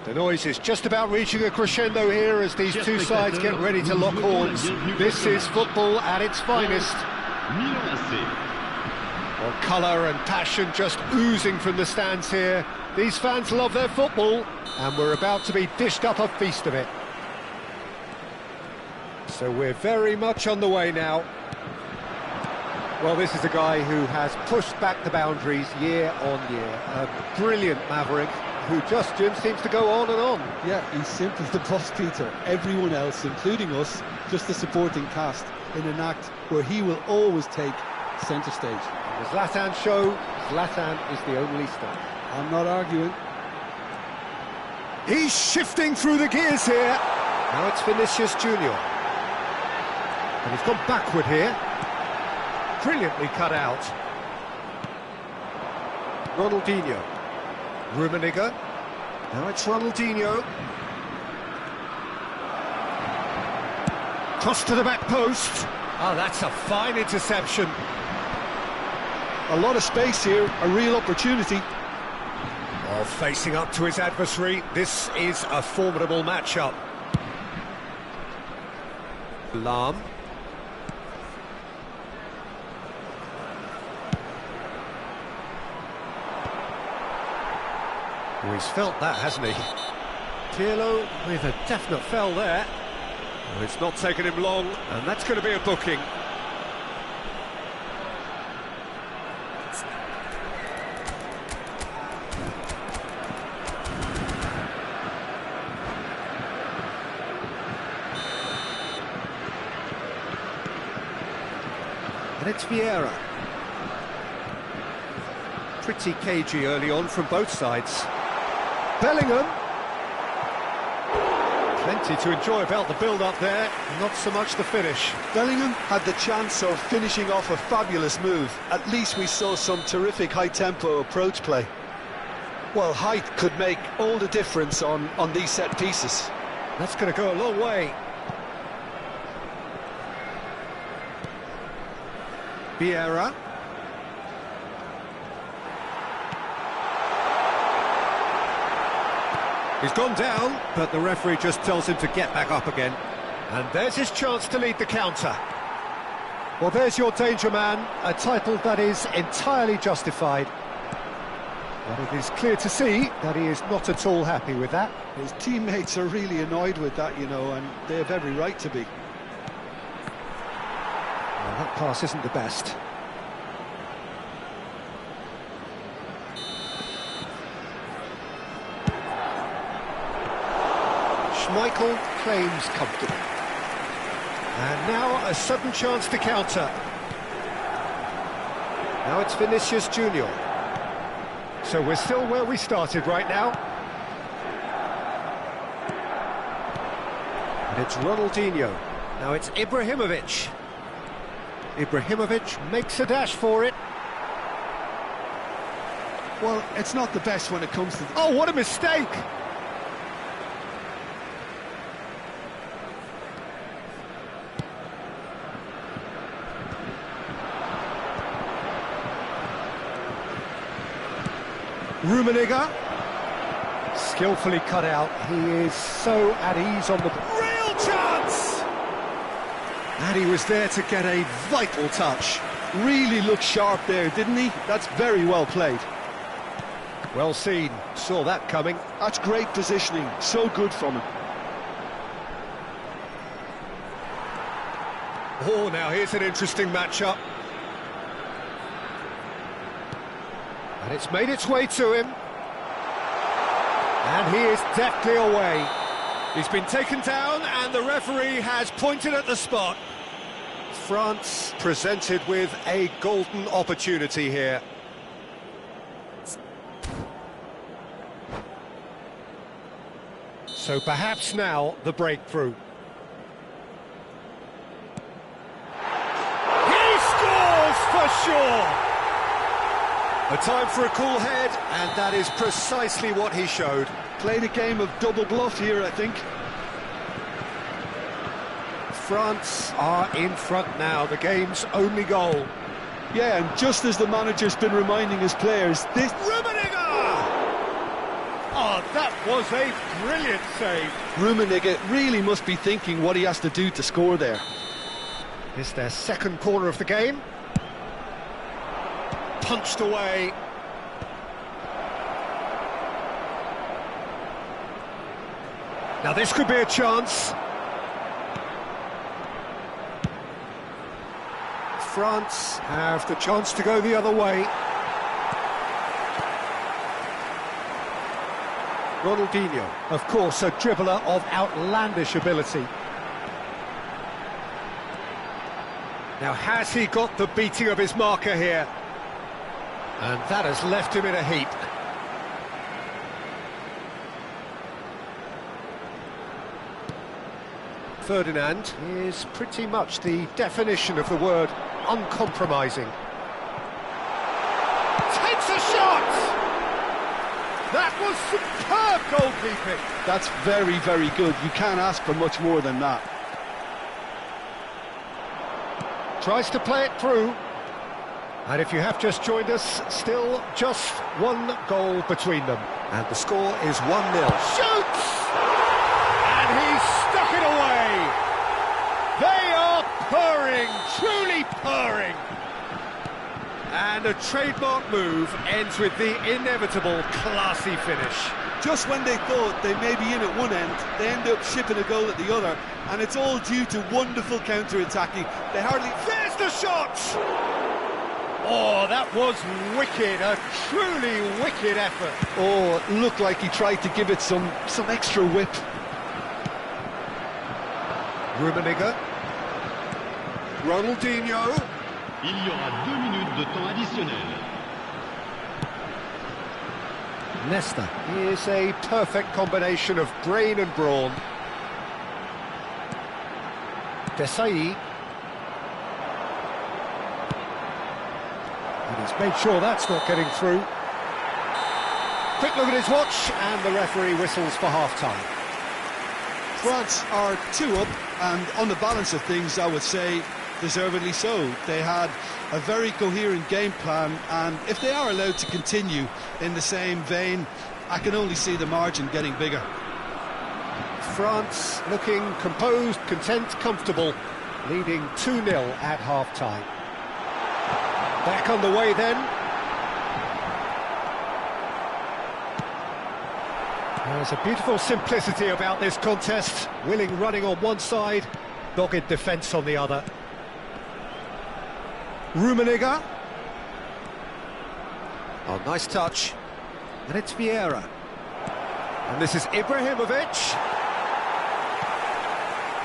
The noise is just about reaching a crescendo here as these two sides get ready to lock horns. This is football at its finest. Well, colour and passion just oozing from the stands here. These fans love their football, and we're about to be dished up a feast of it. So we're very much on the way now. Well, this is a guy who has pushed back the boundaries year on year. A brilliant maverick who just, Jim, seems to go on and on. Yeah, he's simply the boss, Peter. Everyone else, including us, just the supporting cast, in an act where he will always take centre stage. And the Zlatan show, Zlatan is the only star. I'm not arguing. He's shifting through the gears here. Now it's Vinicius Junior. And he's gone backward here. Brilliantly cut out. Ronaldinho. Rummenigge. Now it's Ronaldinho. Cross to the back post. Oh, that's a fine interception. A lot of space here, a real opportunity. Well, facing up to his adversary, this is a formidable matchup. Lahm. Well, he's felt that, hasn't he? Pirlo with a definite fell there. Well, it's not taken him long, and that's going to be a booking. And it's Vieira. Pretty cagey early on from both sides. Bellingham. Plenty to enjoy about the build-up there, not so much the finish. Bellingham had the chance of finishing off a fabulous move. At least we saw some terrific high-tempo approach play. Well, height could make all the difference on these set pieces. That's going to go a long way. Vieira. He's gone down, but the referee just tells him to get back up again. And there's his chance to lead the counter. Well, there's your danger man, a title that is entirely justified. But it is clear to see that he is not at all happy with that. His teammates are really annoyed with that, you know, and they have every right to be. Well, that pass isn't the best. Schmeichel claims comfortable. And now a sudden chance to counter. Now it's Vinicius Junior. So we're still where we started right now. And it's Ronaldinho. Now it's Ibrahimovic. Ibrahimovic makes a dash for it. Well, it's not the best when it comes to... Oh, what a mistake! Rummenigge, skillfully cut out. He is so at ease on the... Real chance! And he was there to get a vital touch. Really looked sharp there, didn't he? That's very well played. Well seen, saw that coming. That's great positioning, so good from him. Oh, now here's an interesting matchup. And it's made its way to him. And he is deftly away. He's been taken down and the referee has pointed at the spot. France presented with a golden opportunity here. So perhaps now the breakthrough. He scores for sure! A time for a cool head, and that is precisely what he showed. Played a game of double bluff here, I think. France are in front now, the game's only goal. Yeah, and just as the manager's been reminding his players, this... Rummenigge! Oh, that was a brilliant save. Rummenigge really must be thinking what he has to do to score there. It's their second corner of the game. Punched away. Now this could be a chance. France have the chance to go the other way. Ronaldinho, of course, a dribbler of outlandish ability. Now, has he got the beating of his marker here? And that has left him in a heap. Ferdinand is pretty much the definition of the word uncompromising. Takes a shot! That was superb goalkeeping. That's very, very good. You can't ask for much more than that. Tries to play it through. And if you have just joined us, still just one goal between them. And the score is 1-0. Shoots! And he's stuck it away. They are purring, truly purring. And a trademark move ends with the inevitable classy finish. Just when they thought they may be in at one end, they end up shipping a goal at the other, and it's all due to wonderful counter-attacking. They hardly... There's the shot! Oh, that was wicked, a truly wicked effort. Oh, it looked like he tried to give it some extra whip. Rummenigge. Ronaldinho. Il y aura 2 minutes de temps additionnel. Nesta is a perfect combination of brain and brawn. Desailly. And he's made sure that's not getting through. Quick look at his watch, and the referee whistles for half-time. France are 2 up, and on the balance of things, I would say, deservedly so. They had a very coherent game plan, and if they are allowed to continue in the same vein, I can only see the margin getting bigger. France looking composed, content, comfortable, leading 2-0 at half-time. Back on the way then. There's a beautiful simplicity about this contest. Willing running on one side, dogged defence on the other. Rummenigge. Oh, nice touch. And it's Vieira. And this is Ibrahimovic.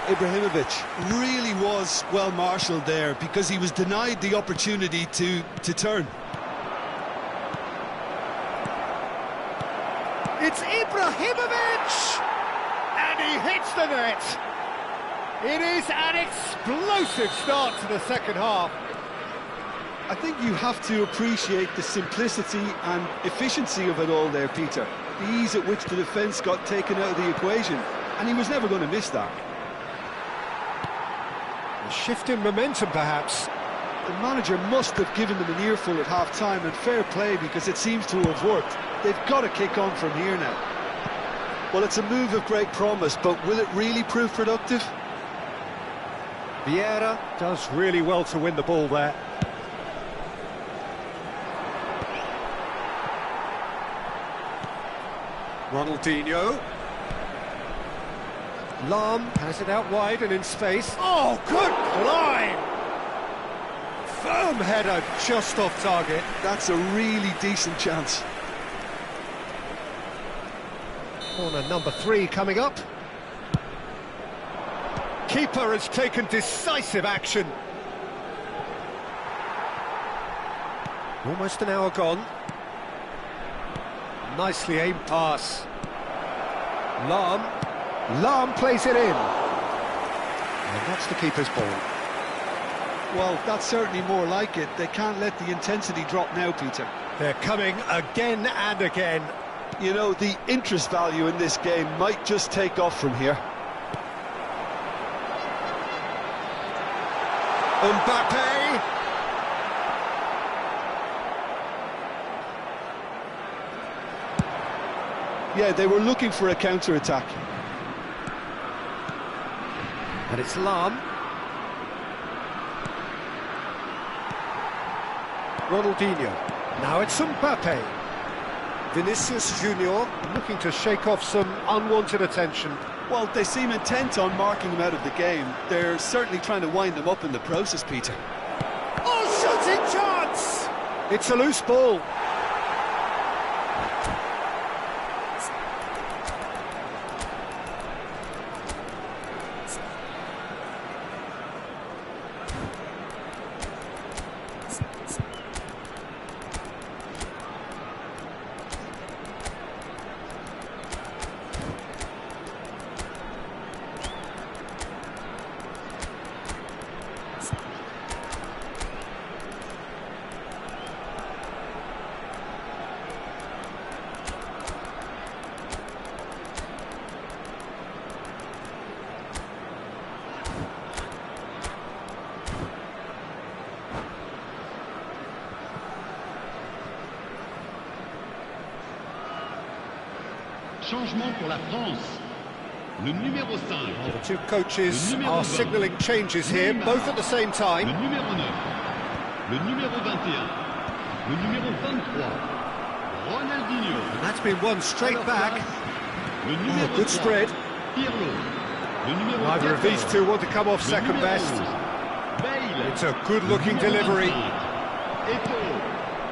Ibrahimovic really was well marshalled there because he was denied the opportunity to turn. It's Ibrahimovic! And he hits the net. It is an explosive start to the second half. I think you have to appreciate the simplicity and efficiency of it all there, Peter. The ease at which the defence got taken out of the equation, and he was never going to miss that. A shift in momentum, perhaps. The manager must have given them an earful at half-time, and fair play because it seems to have worked. They've got to kick on from here now. Well, it's a move of great promise, but will it really prove productive? Vieira does really well to win the ball there. Ronaldinho. Lahm has it out wide and in space. Oh, good climb! Firm header just off target. That's a really decent chance. Corner number 3 coming up. Keeper has taken decisive action. Almost an hour gone. Nicely aimed pass. Lahm plays it in. And that's the keeper's ball. Well, that's certainly more like it. They can't let the intensity drop now, Peter. They're coming again and again. You know, the interest value in this game might just take off from here. Mbappe. Yeah, they were looking for a counter-attack. And it's Lam. Ronaldinho. Now it's Mbappe. Vinicius Junior looking to shake off some unwanted attention. Well, they seem intent on marking him out of the game. They're certainly trying to wind him up in the process, Peter. Oh, shooting chance! It's a loose ball. Changement pour la France. Le numéro 5. The two coaches are signalling changes here, both at the same Le time. numéro 9. Le numéro 21. Le numéro 23. Ronaldinho. And that's been won straight back. Le numéro Good 3. spread. Pirlo. Le numéro Neither of 14. these two want to come off Le second numéro best. 11. Bale. It's a good-looking Le numéro delivery. 25. Eto'o.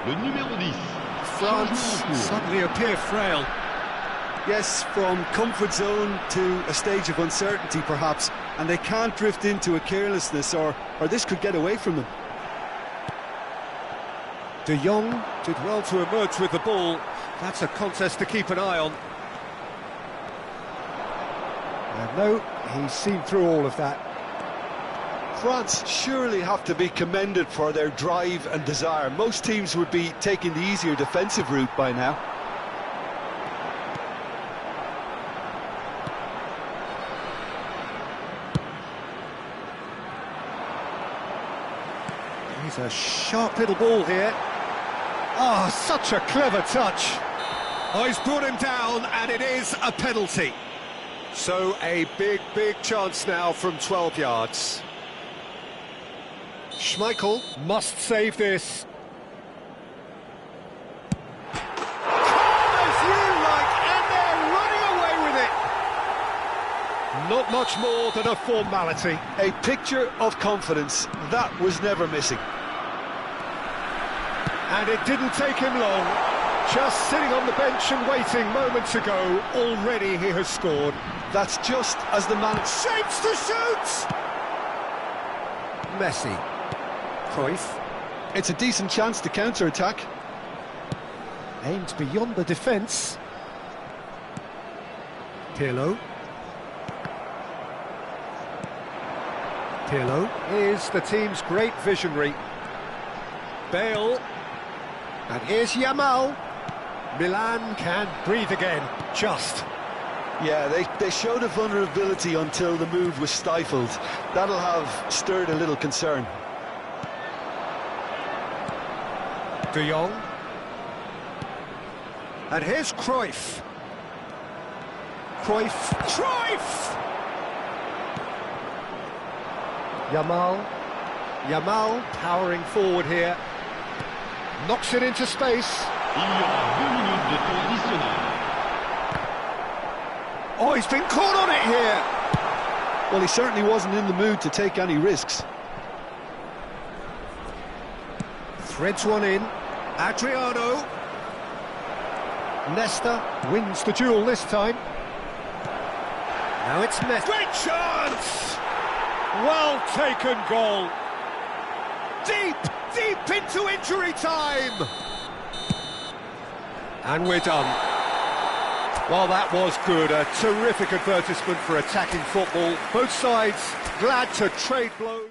Le numéro 10. France Changement en cours. suddenly appear frail. Yes, from comfort zone to a stage of uncertainty, perhaps. And they can't drift into a carelessness, or this could get away from them. De Jong did well to emerge with the ball. That's a contest to keep an eye on. And no, he's seen through all of that. France surely have to be commended for their drive and desire. Most teams would be taking the easier defensive route by now. He's a sharp little ball here. Oh, such a clever touch. Oh, he's brought him down, and it is a penalty. So a big chance now from 12 yards. Schmeichel must save this. Calm as you like, and they're running away with it. Not much more than a formality. A picture of confidence. That was never missing. And it didn't take him long. Just sitting on the bench and waiting moments ago, already he has scored. That's just as the man... Shapes to shoot! Messi. Cruyff. It's a decent chance to counter-attack. Aimed beyond the defence. Pirlo. Pirlo is the team's great visionary. Bale. And here's Yamal. Milan can breathe again, just. Yeah, they showed a vulnerability until the move was stifled. That'll have stirred a little concern. De Jong. And here's Cruyff. Cruyff! Yamal powering forward here. Knocks it into space. Il y aura 2 minutes de temps additionnel. Oh, he's been caught on it here. Well, he certainly wasn't in the mood to take any risks. Threads one in. Adriano. Nesta wins the duel this time. Now it's Messi. Great chance! Well taken goal. Deep into injury time. And we're done. Well, that was good. A terrific advertisement for attacking football. Both sides glad to trade blows.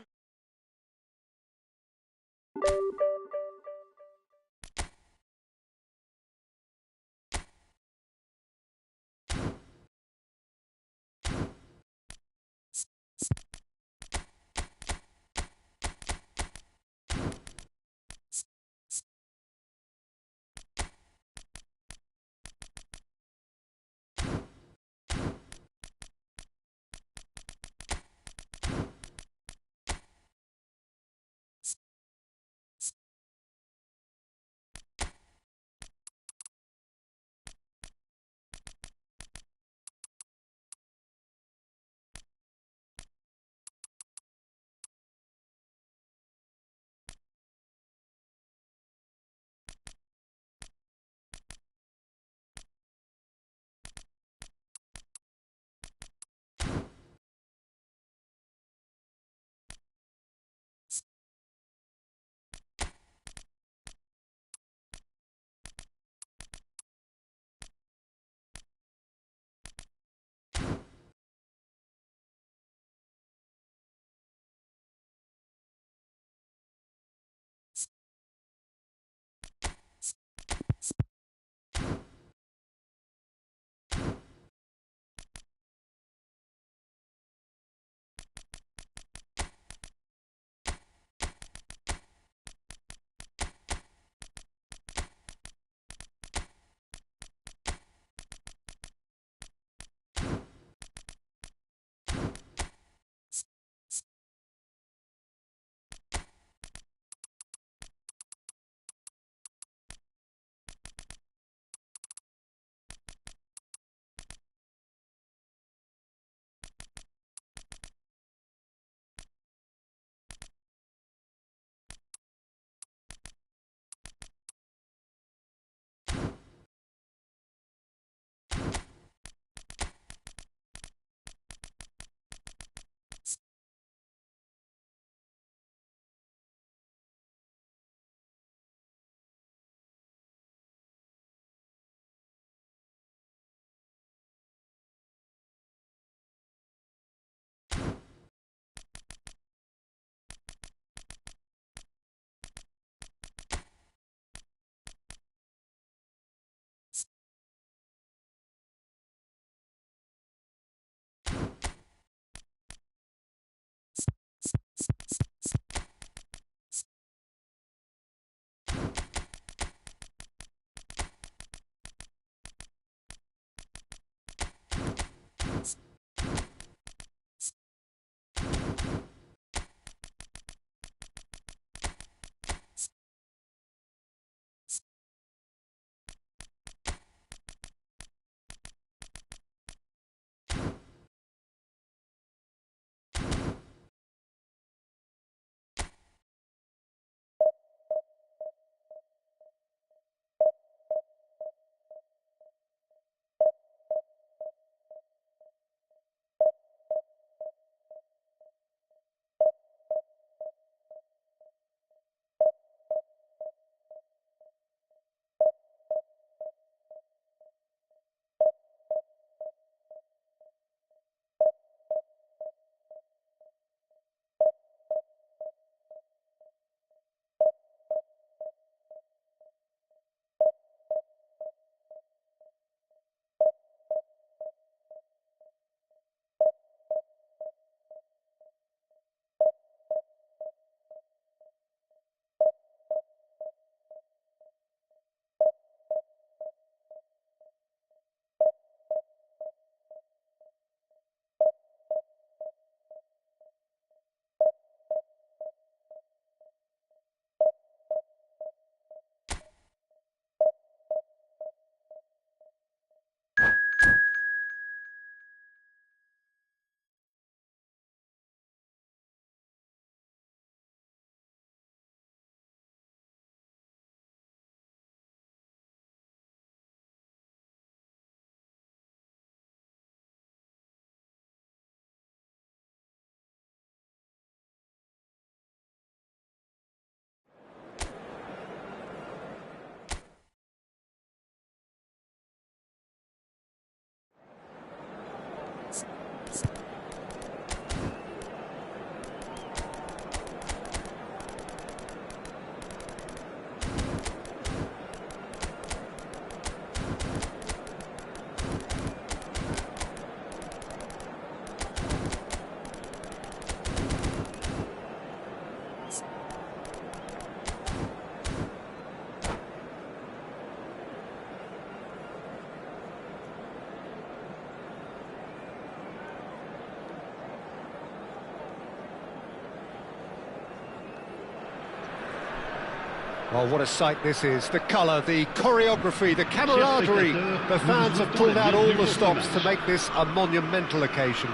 Oh, what a sight this is. The colour, the choreography, the camaraderie. The fans have pulled out all the stops to make this a monumental occasion.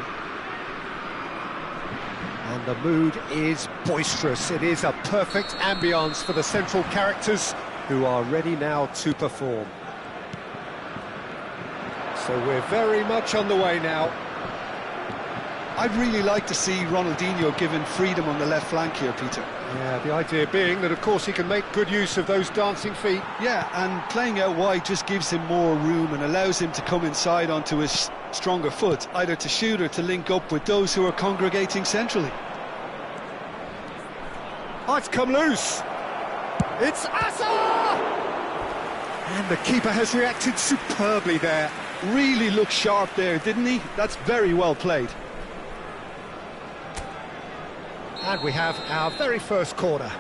And the mood is boisterous. It is a perfect ambience for the central characters who are ready now to perform. So we're very much on the way now. I'd really like to see Ronaldinho given freedom on the left flank here, Peter. Yeah, the idea being that, of course, he can make good use of those dancing feet. Yeah, and playing out wide just gives him more room and allows him to come inside onto his stronger foot, either to shoot or to link up with those who are congregating centrally. Oh, it's come loose. It's Asa! And the keeper has reacted superbly there. Really looked sharp there, didn't he? That's very well played. And we have our very first corner.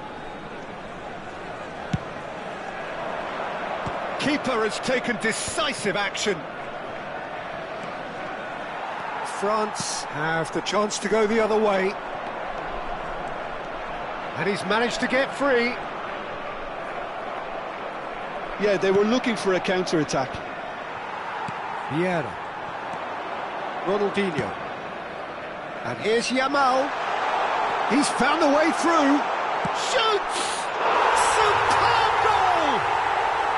Keeper has taken decisive action. France have the chance to go the other way. And he's managed to get free. Yeah, they were looking for a counter-attack. Vieira. Ronaldinho. And here's Yamal. He's found a way through. Shoots! Superb goal!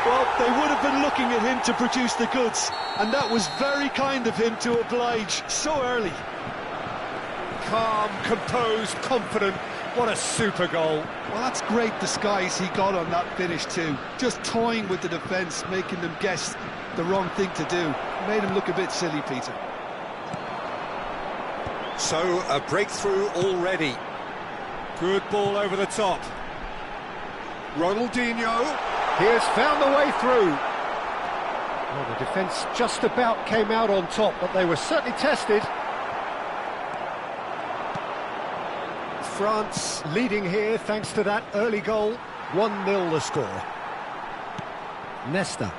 Well, they would have been looking at him to produce the goods, and that was very kind of him to oblige so early. Calm, composed, confident. What a super goal. Well, that's great disguise he got on that finish too. Just toying with the defence, making them guess the wrong thing to do. Made him look a bit silly, Peter. So, a breakthrough already. Good ball over the top. Ronaldinho. He has found the way through. Well, the defence just about came out on top, but they were certainly tested. France leading here thanks to that early goal. 1-0 the score. Nesta.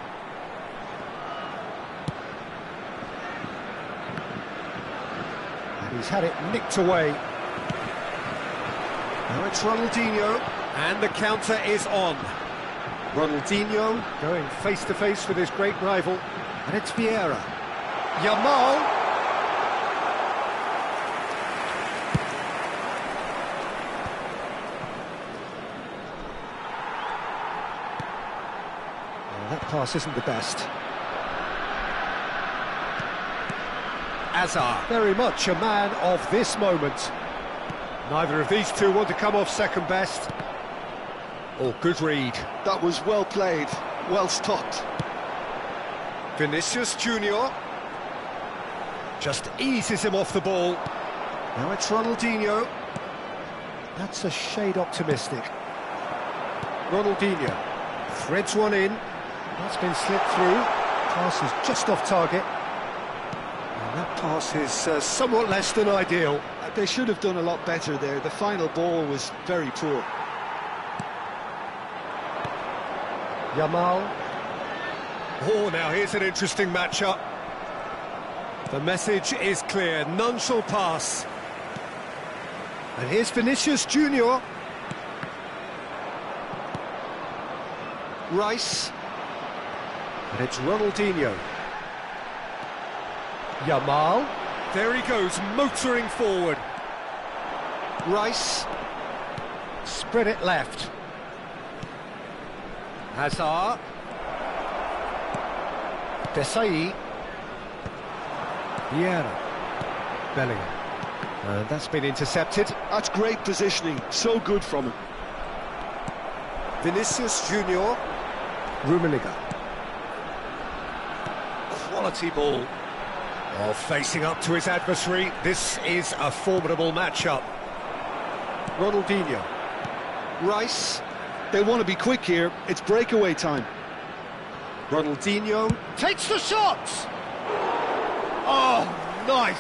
And he's had it nicked away. Now it's Ronaldinho, and the counter is on. Ronaldinho going face-to-face with his great rival, and it's Vieira. Yamal. That pass isn't the best. Azar, very much a man of this moment. Neither of these two want to come off second best. Oh, good read. That was well played, well stopped. Vinicius Junior just eases him off the ball. Now it's Ronaldinho. That's a shade optimistic. Ronaldinho threads one in. That's been slipped through. Pass is just off target. And that pass is somewhat less than ideal. They should have done a lot better there. The final ball was very poor. Yamal. Oh, now here's an interesting matchup. The message is clear. None shall pass. And here's Vinicius Junior. Rice. And it's Ronaldinho. Yamal. There he goes, motoring forward. Rice. Spread it left. Hazard. Desai. Vieira. Bellingham. And that's been intercepted. That's great positioning, so good from him. Vinicius Junior. Rummenigge. Quality ball. Oh, facing up to his adversary, this is a formidable matchup. Ronaldinho. Rice. They want to be quick here, it's breakaway time. Ronaldinho takes the shot! Oh, nice,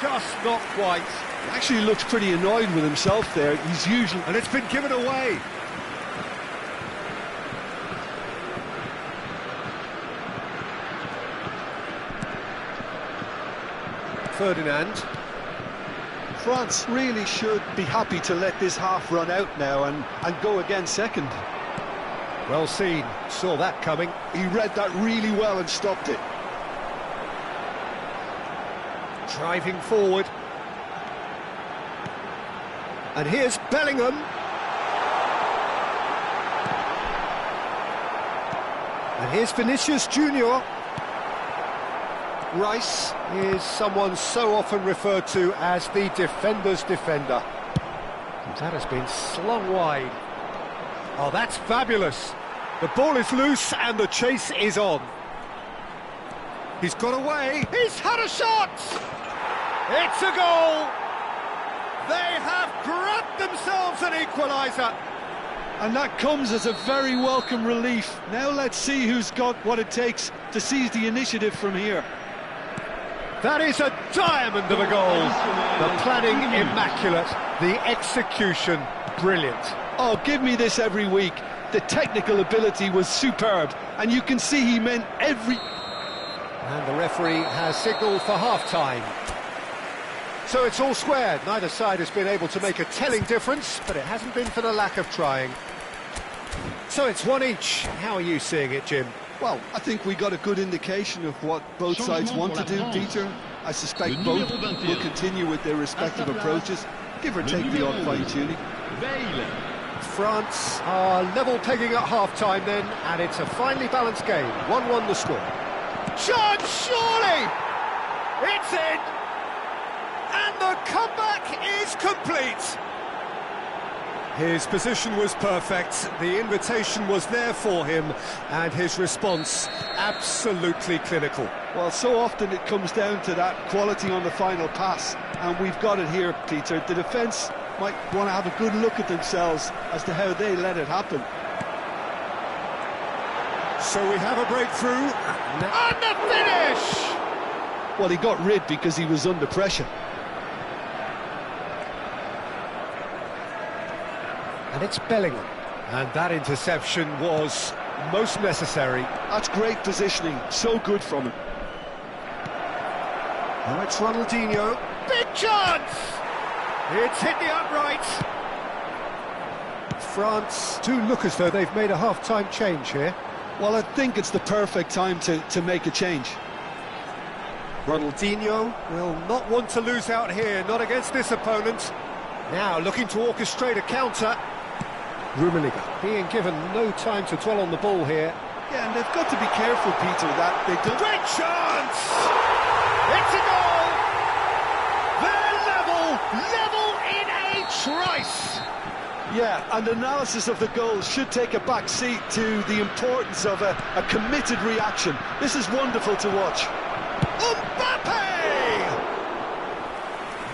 just not quite. Actually looks pretty annoyed with himself there, he's usually... And it's been given away. Ferdinand. France really should be happy to let this half run out now and go again second. Well seen, saw that coming. He read that really well and stopped it. Driving forward. And here's Bellingham. And here's Vinicius Junior. Rice is someone so often referred to as the defender's defender. And that has been slung wide. Oh, that's fabulous. The ball is loose and the chase is on. He's got away. He's had a shot! It's a goal! They have grabbed themselves an equaliser. And that comes as a very welcome relief. Now let's see who's got what it takes to seize the initiative from here. That is a diamond of a goal. The planning immaculate, the execution brilliant. Oh, give me this every week. The technical ability was superb, and you can see he meant every... And the referee has signalled for half-time. So it's all squared. Neither side has been able to make a telling difference, but it hasn't been for the lack of trying. So it's one each. How are you seeing it, Jim? Well, I think we got a good indication of what both sides want to do, Peter. I suspect both will continue with their respective approaches, give or take the odd fine-tuning. France are level pegging at half-time then, and it's a finely balanced game. 1-1 the score. Chance, surely! It's in! And the comeback is complete! His position was perfect, the invitation was there for him, and his response absolutely clinical. Well, so often it comes down to that quality on the final pass, and we've got it here, Peter. The defence might want to have a good look at themselves as to how they let it happen. So we have a breakthrough, and the finish! Well, he got rid because he was under pressure. And it's Bellingham. And that interception was most necessary. That's great positioning, so good from him. Now it's Ronaldinho. Big chance! It's hit the uprights. France do look as though they've made a half-time change here. Well, I think it's the perfect time to make a change. Ronaldinho will not want to lose out here, not against this opponent. Now looking to orchestrate a counter. Rummenigge being given no time to dwell on the ball here. Yeah, and they've got to be careful, Peter, that they don't... Great chance! It's a goal! They're level in a trice! Yeah, and analysis of the goal should take a back seat to the importance of a committed reaction. This is wonderful to watch. Mbappe!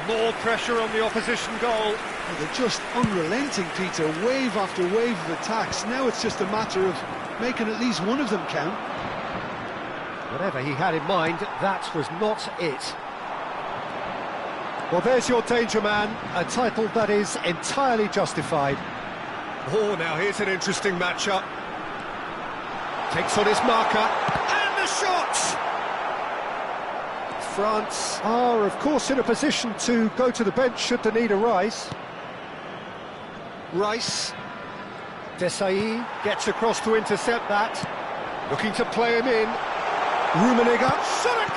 More pressure on the opposition goal. Oh, they're just unrelenting, Peter. Wave after wave of attacks. Now it's just a matter of making at least one of them count. Whatever he had in mind, that was not it. Well, there's your danger man, a title that is entirely justified. Oh, now here's an interesting matchup. Takes on his marker, and the shot! France are, of course, in a position to go to the bench should the need arise. Rice. Desailly gets across to intercept that. Looking to play him in. Rummenigge. Shot a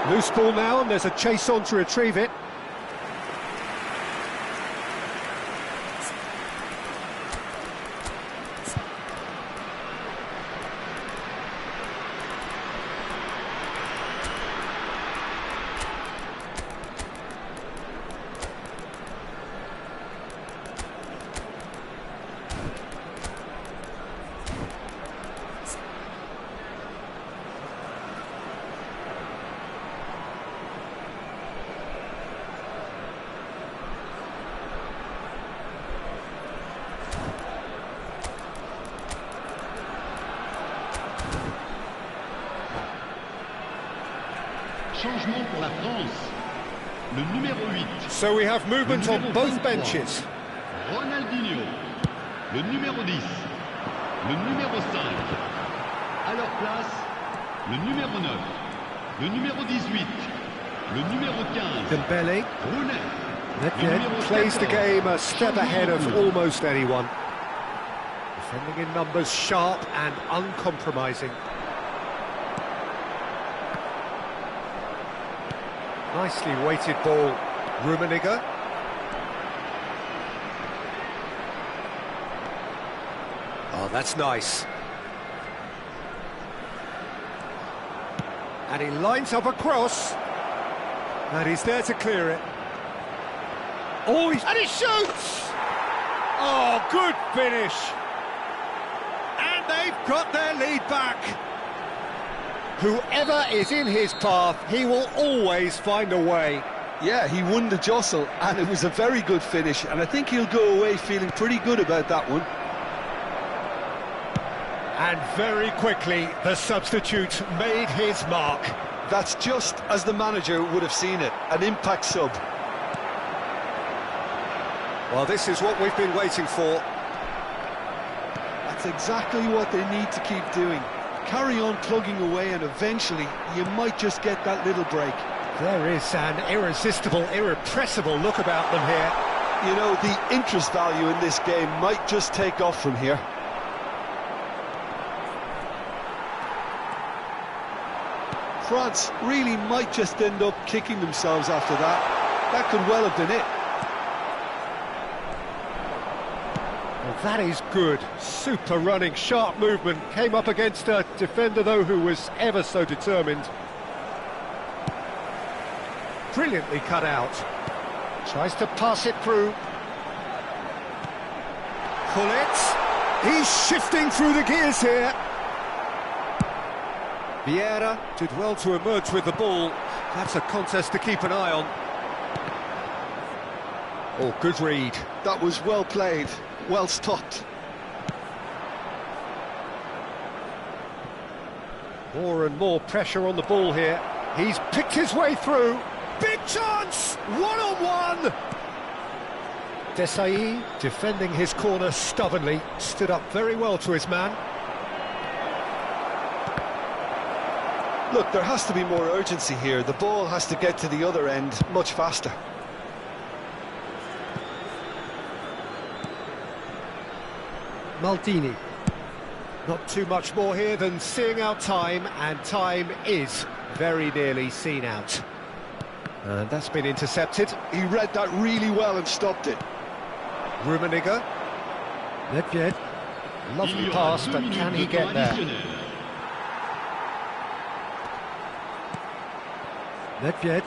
goal! Loose ball now, and there's a chase on to retrieve it. Changement pour la France. Le numéro 8. So we have movement on both benches. Ronaldinho. Le numéro 10. Le numéro 5. À leur place, le numéro 9. Le numéro 18. Le numéro 15. Dembele. Roullet. That plays the game a step ahead of almost anyone. Defending in numbers, sharp and uncompromising. Nicely weighted ball, Rummenigge. Oh, that's nice. And he lines up a cross. And he's there to clear it. Oh, and he shoots! Oh, good finish. And they've got their lead back. Whoever is in his path, he will always find a way. Yeah, he won the jostle, and it was a very good finish, and I think he'll go away feeling pretty good about that one. And very quickly, the substitute made his mark. That's just as the manager would have seen it, an impact sub. Well, this is what we've been waiting for. That's exactly what they need to keep doing. Carry on plugging away, and eventually you might just get that little break. There is an irresistible, irrepressible look about them here. You know, the interest value in this game might just take off from here. France really might just end up kicking themselves after that. That could well have been it. Well, that is good. Super running, sharp movement. Came up against a defender, though, who was ever so determined. Brilliantly cut out. Tries to pass it through. Pull it. He's shifting through the gears here. Vieira did well to emerge with the ball. That's a contest to keep an eye on. Oh, good read. That was well played, well stopped. More and more pressure on the ball here. He's picked his way through. Big chance! One-on-one! Desailly, defending his corner stubbornly, stood up very well to his man. Look, there has to be more urgency here. The ball has to get to the other end much faster. Maldini. Not too much more here than seeing out time, and time is very nearly seen out. And that's been intercepted. He read that really well and stopped it. Rummenigge. Nedved. Lovely pass, but can he get there? Nedved.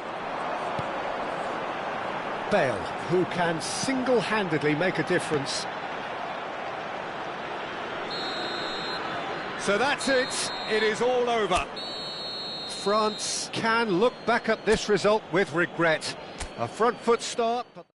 Bale, who can single-handedly make a difference. So that's it. It is all over. France can look back at this result with regret. A front foot start, but...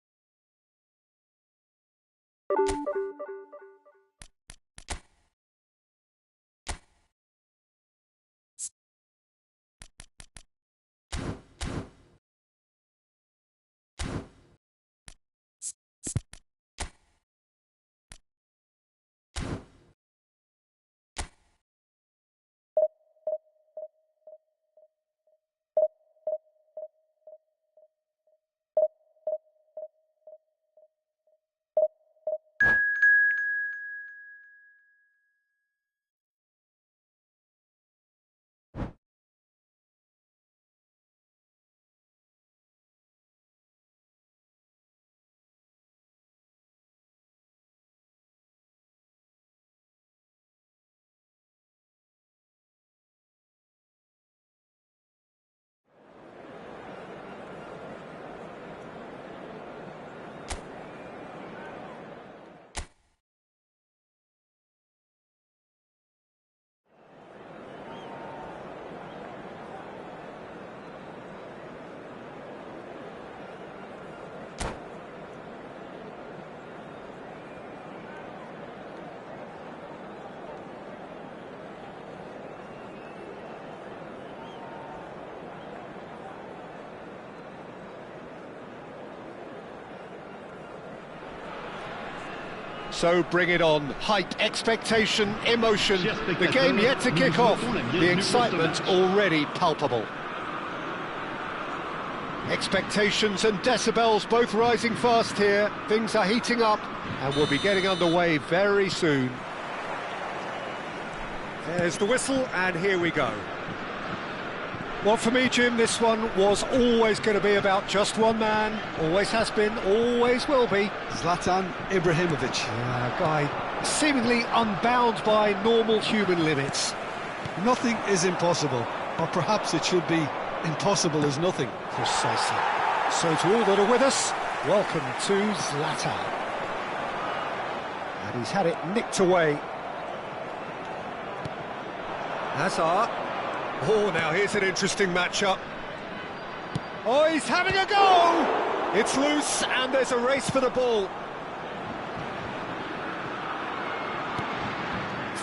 So bring it on. Hype, expectation, emotion. The game yet to kick off. The excitement already palpable. Expectations and decibels both rising fast here. Things are heating up and we'll be getting underway very soon. There's the whistle, and here we go. Well, for me, Jim, this one was always going to be about just one man. Always has been, always will be. Zlatan Ibrahimovic. A guy seemingly unbound by normal human limits. Nothing is impossible, or perhaps it should be impossible as nothing. Precisely. So to all that are with us, welcome to Zlatan. And he's had it nicked away. Hazard. Oh, now here's an interesting matchup. Oh, he's having a go! It's loose, and there's a race for the ball.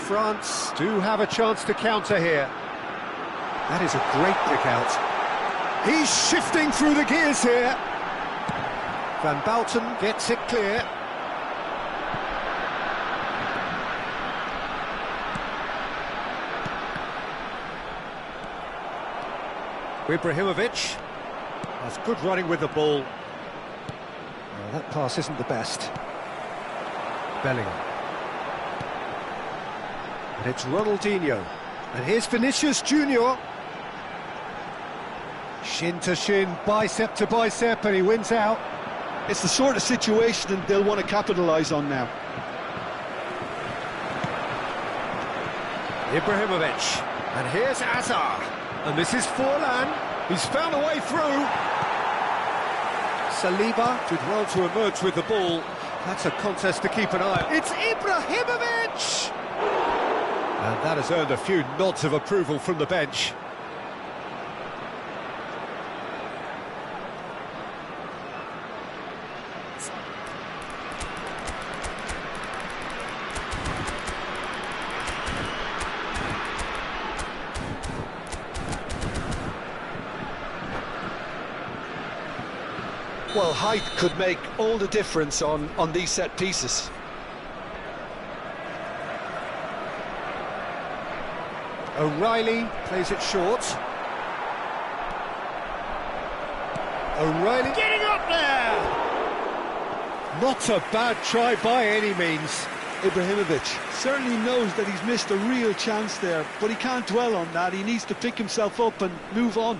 France do have a chance to counter here. That is a great pick out. He's shifting through the gears here. Van Bouten gets it clear. Ibrahimovic. That's good running with the ball. Well, that pass isn't the best. Bellingham. And it's Ronaldinho. And here's Vinicius Junior. Shin to shin, bicep to bicep, and he wins out. It's the sort of situation they'll want to capitalise on now. Ibrahimovic. And here's Hazard. And this is Forlan. He's found a way through. Saliba did well to emerge with the ball. That's a contest to keep an eye on. It's Ibrahimovic! And that has earned a few nods of approval from the bench. Well, height could make all the difference on these set pieces. O'Reilly plays it short. O'Reilly getting up there! Not a bad try by any means. Ibrahimovic certainly knows that he's missed a real chance there, but he can't dwell on that. He needs to pick himself up and move on.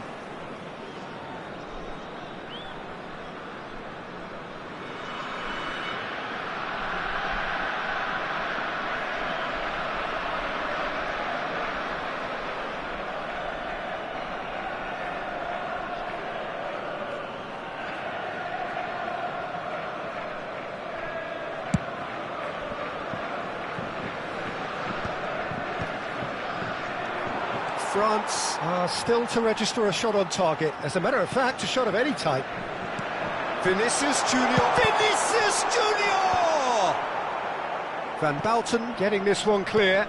France are still to register a shot on target. As a matter of fact, a shot of any type. Vinicius Junior. Vinicius Junior! Van Bouten getting this one clear.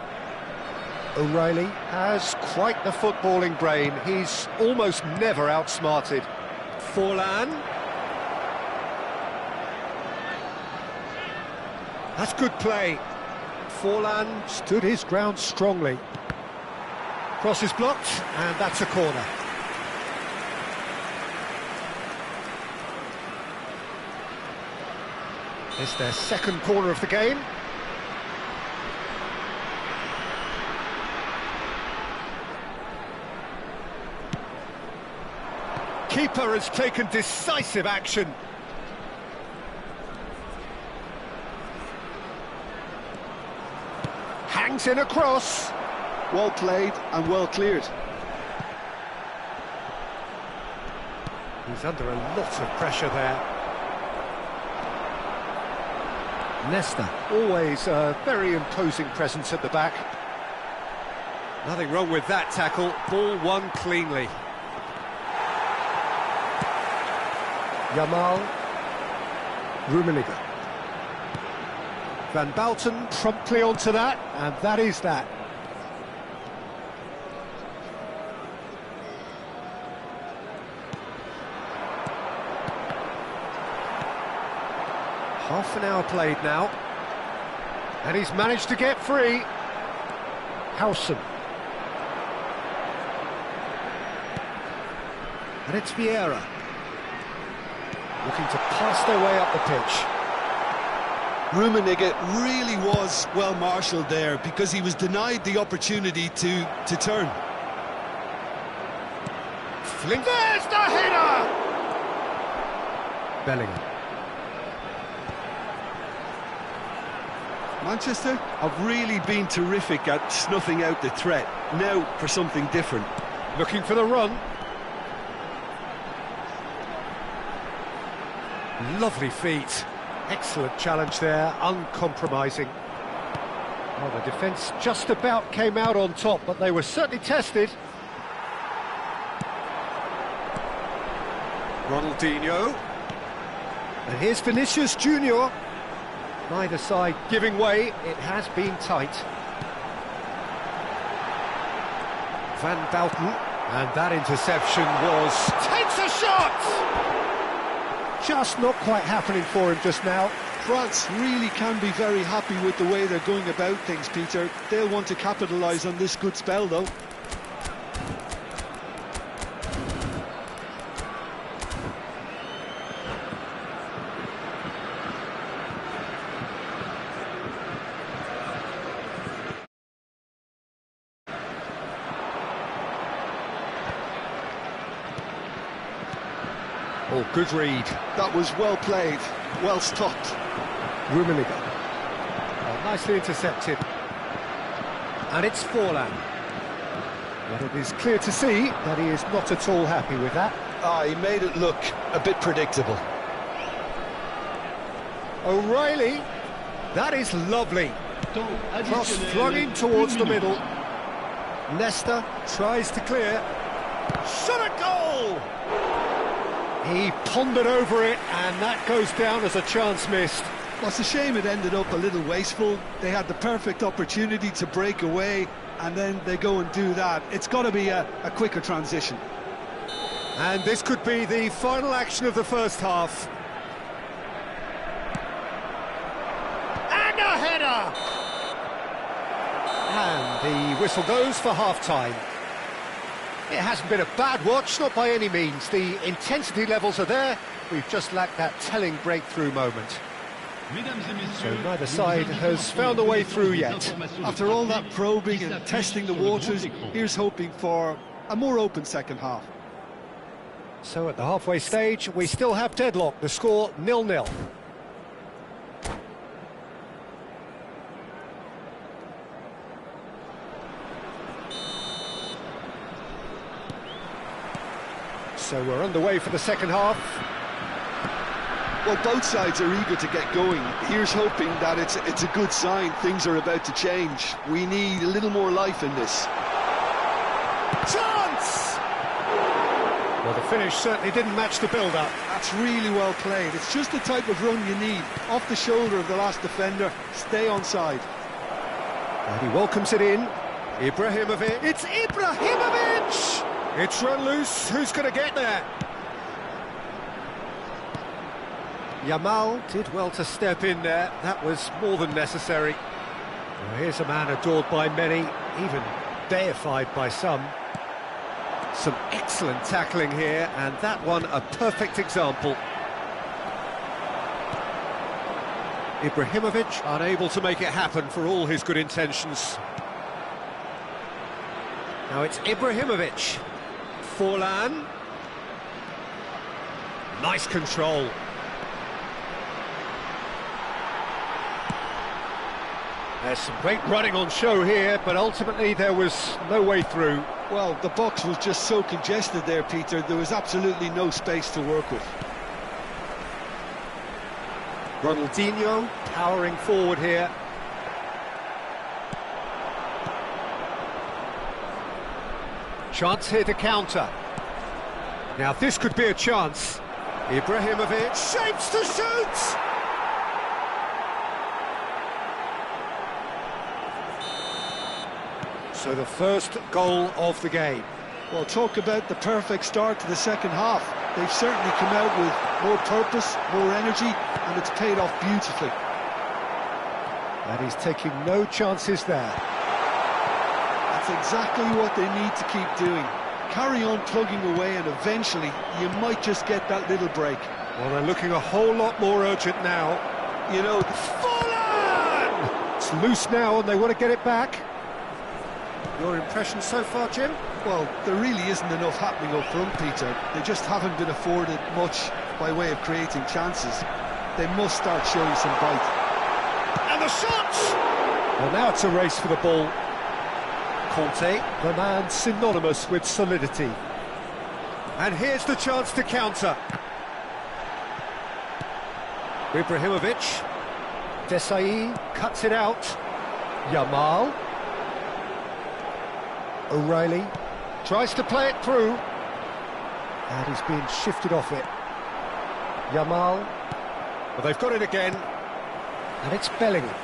O'Reilly has quite the footballing brain. He's almost never outsmarted. Forlan. That's good play. Forlan stood his ground strongly. Cross is blocked, and that's a corner. It's their second corner of the game. Keeper has taken decisive action. Hangs in a cross. Well played and well cleared. He's under a lot of pressure there. Nesta, always a very imposing presence at the back. Nothing wrong with that tackle. Ball won cleanly. Yamal. Rummenigge. Van Bouten promptly onto that, and that is that. Half an hour played now, and he's managed to get free. Howson. And it's Vieira. Looking to pass their way up the pitch. Rummenigge really was well marshalled there because he was denied the opportunity to turn. Fling. There's the header! Bellingham. Manchester have really been terrific at snuffing out the threat. Now for something different. Looking for the run. Lovely feet. Excellent challenge there, uncompromising. Well, the defence just about came out on top, but they were certainly tested. Ronaldinho. And here's Vinicius Junior. Neither side giving way, it has been tight. Van Bouten, and that interception was... takes a shot! Just not quite happening for him just now. France really can be very happy with the way they're going about things, Peter. They'll want to capitalise on this good spell, though. Oh, good read. That was well played, well stopped. Rummenigge. Oh, nicely intercepted. And it's Forlan. But it is clear to see that he is not at all happy with that. He made it look a bit predictable. O'Reilly. That is lovely. Cross flung in towards the middle. Nesta tries to clear. Shot a goal! He pondered over it, and that goes down as a chance missed. Well, it's a shame it ended up a little wasteful. They had the perfect opportunity to break away, and then they go and do that. It's got to be a quicker transition. And this could be the final action of the first half. And a header! And the whistle goes for half-time. It hasn't been a bad watch, not by any means. The intensity levels are there. We've just lacked that telling breakthrough moment. So neither side has found a way through yet. After all that probing and testing the waters, here's hoping for a more open second half. So at the halfway stage, we still have deadlock. The score 0-0. So we're underway for the second half. Well, both sides are eager to get going. Here's hoping that it's a good sign. Things are about to change. We need a little more life in this. Chance! Well, the finish certainly didn't match the build-up. That's really well played. It's just the type of run you need. Off the shoulder of the last defender, stay onside. And he welcomes it in. Ibrahimovic. It's Ibrahimovic! It's run loose. Who's going to get there? Yamal did well to step in there. That was more than necessary. Well, here's a man adored by many, even deified by some. Some excellent tackling here, and that one a perfect example. Ibrahimovic unable to make it happen for all his good intentions. Now it's Ibrahimovic. Forlan. Nice control. There's some great running on show here, but ultimately there was no way through. Well, the box was just so congested there, Peter. There was absolutely no space to work with. Ronaldinho powering forward here. Chance here to counter. Now this could be a chance. Ibrahimovic shapes to shoot! So the first goal of the game. Well, talk about the perfect start to the second half. They've certainly come out with more purpose, more energy, and it's paid off beautifully. And he's taking no chances there. That's exactly what they need to keep doing. Carry on plugging away, and eventually you might just get that little break. Well, they're looking a whole lot more urgent now. You know... It's loose now and they want to get it back. Your impression so far, Jim? Well, there really isn't enough happening up front, Peter. They just haven't been afforded much by way of creating chances. They must start showing some bite. And the shot! Well, now it's a race for the ball. Conte, the man synonymous with solidity. And here's the chance to counter. Ibrahimovic. Desai cuts it out. Yamal. O'Reilly tries to play it through. And he's being shifted off it. Yamal. Well, they've got it again. And it's Bellingham.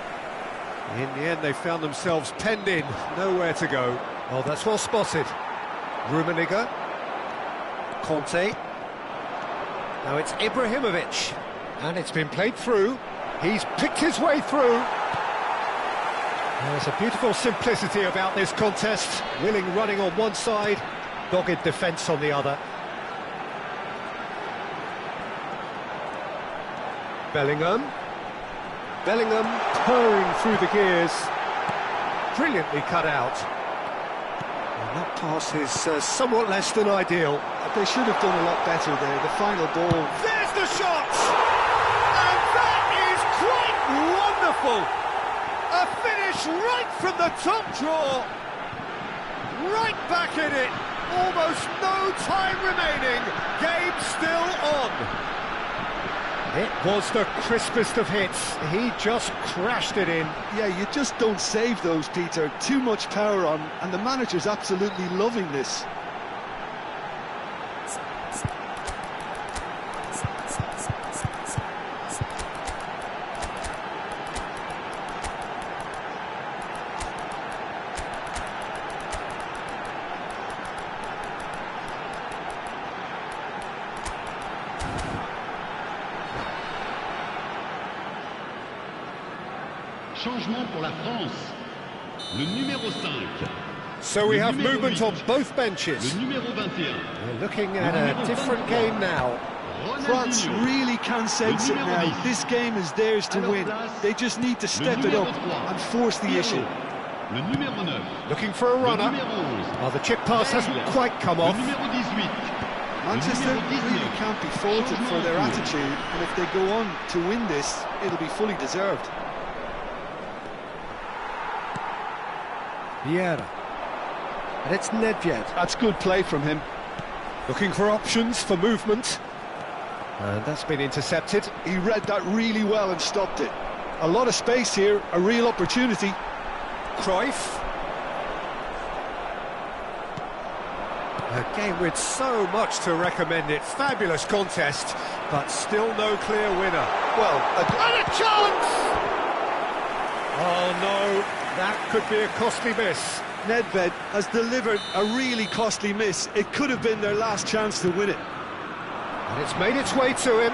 In the end, they found themselves penned in, nowhere to go. Oh, that's well spotted. Rummenigge. Conte. Now it's Ibrahimovic. And it's been played through. He's picked his way through. There's a beautiful simplicity about this contest. Willing running on one side, dogged defence on the other. Bellingham. Bellingham purring through the gears. Brilliantly cut out. And that pass is somewhat less than ideal. They should have done a lot better there. The final ball. There's the shot! And that is quite wonderful! A finish right from the top draw. Right back in it. Almost no time remaining. Game still on. It was the crispest of hits. He just crashed it in. Yeah, you just don't save those, Peter. Too much power on, and the manager's absolutely loving this. Changement pour la France. Le numéro 5. So we have movement on both benches. Le numéro 21. We're looking at a different game now. France really can sense it now. This game is theirs to win. They just need to step it up and force the issue. Le numéro 9. Looking for a runner. Oh, the chip pass hasn't quite come off. Le numéro 18. Manchester really can't be faulted for their attitude, and if they go on to win this, it'll be fully deserved. Vieira. And it's Nedved. That's good play from him. Looking for options for movement. And that's been intercepted. He read that really well and stopped it. A lot of space here, a real opportunity. Cruyff. A game with so much to recommend it. Fabulous contest, but still no clear winner. Well, and a chance! Oh no, that could be a costly miss. Nedved has delivered a really costly miss. It could have been their last chance to win it. And it's made its way to him.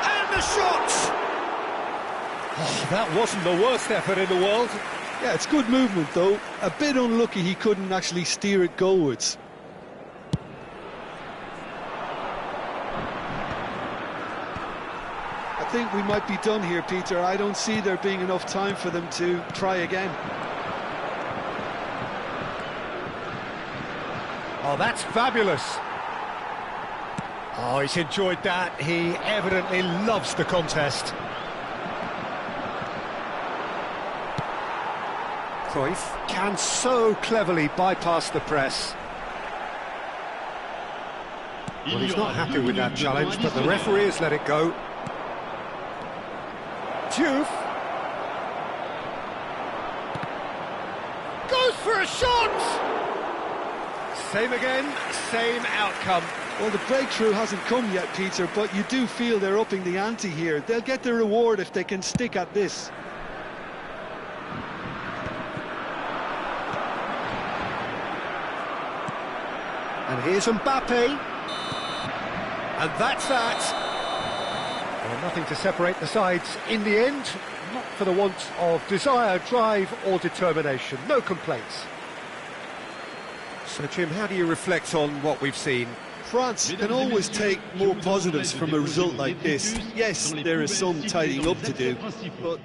And the shot! Oh, that wasn't the worst effort in the world. Yeah, it's good movement though. A bit unlucky he couldn't actually steer it goalwards. I think we might be done here, Peter. I don't see there being enough time for them to try again. Oh, that's fabulous. Oh, he's enjoyed that. He evidently loves the contest. Cruyff can so cleverly bypass the press. Well, he's not happy with that challenge, but the referee has let it go. Diouf goes for a shot! Same again, same outcome. Well, the breakthrough hasn't come yet, Peter, but you do feel they're upping the ante here. They'll get their reward if they can stick at this. And here's Mbappe. And that's that. Well, nothing to separate the sides in the end. Not for the want of desire, drive or determination. No complaints. So, Jim, how do you reflect on what we've seen? France can always take more positives from a result like this. Yes, there is some tidying up to do, but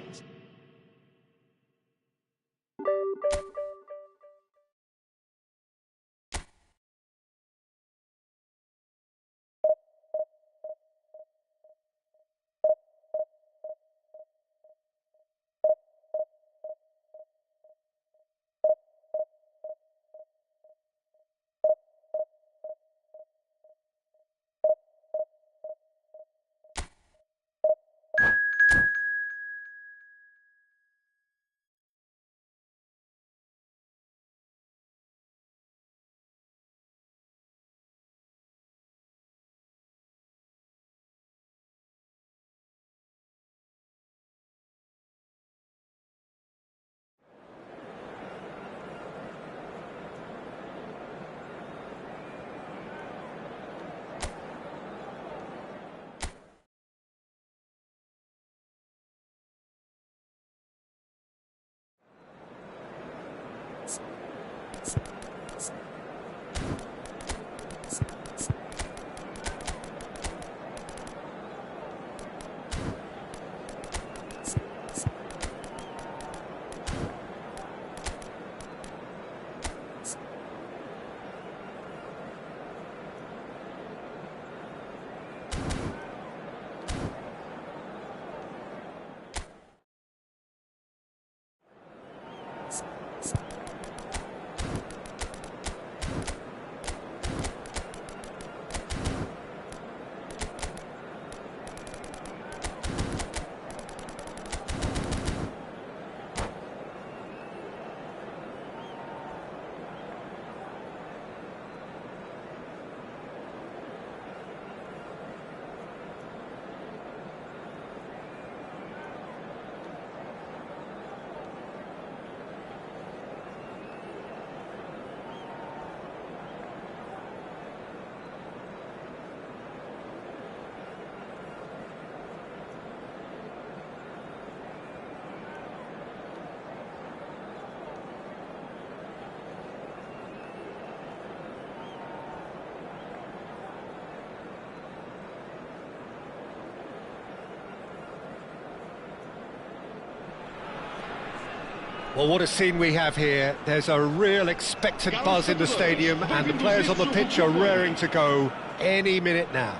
Well, what a scene we have here. There's a real expectant buzz in the stadium, and the players on the pitch are raring to go any minute now.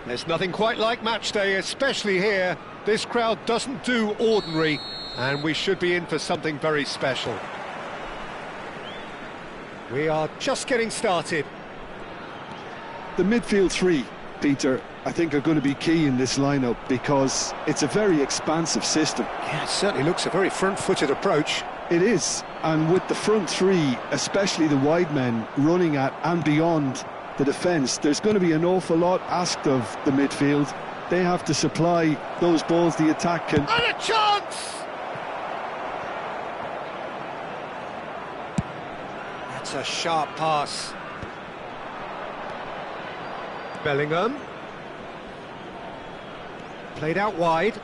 There's nothing quite like match day, especially here. This crowd doesn't do ordinary, and we should be in for something very special. We are just getting started. The midfield three, Peter, I think are going to be key in this lineup because it's a very expansive system. Yeah, it certainly looks a very front-footed approach. It is, and with the front three, especially the wide men, running at and beyond the defence, there's going to be an awful lot asked of the midfield. They have to supply those balls the attack can... And a chance! That's a sharp pass. Bellingham. Played out wide.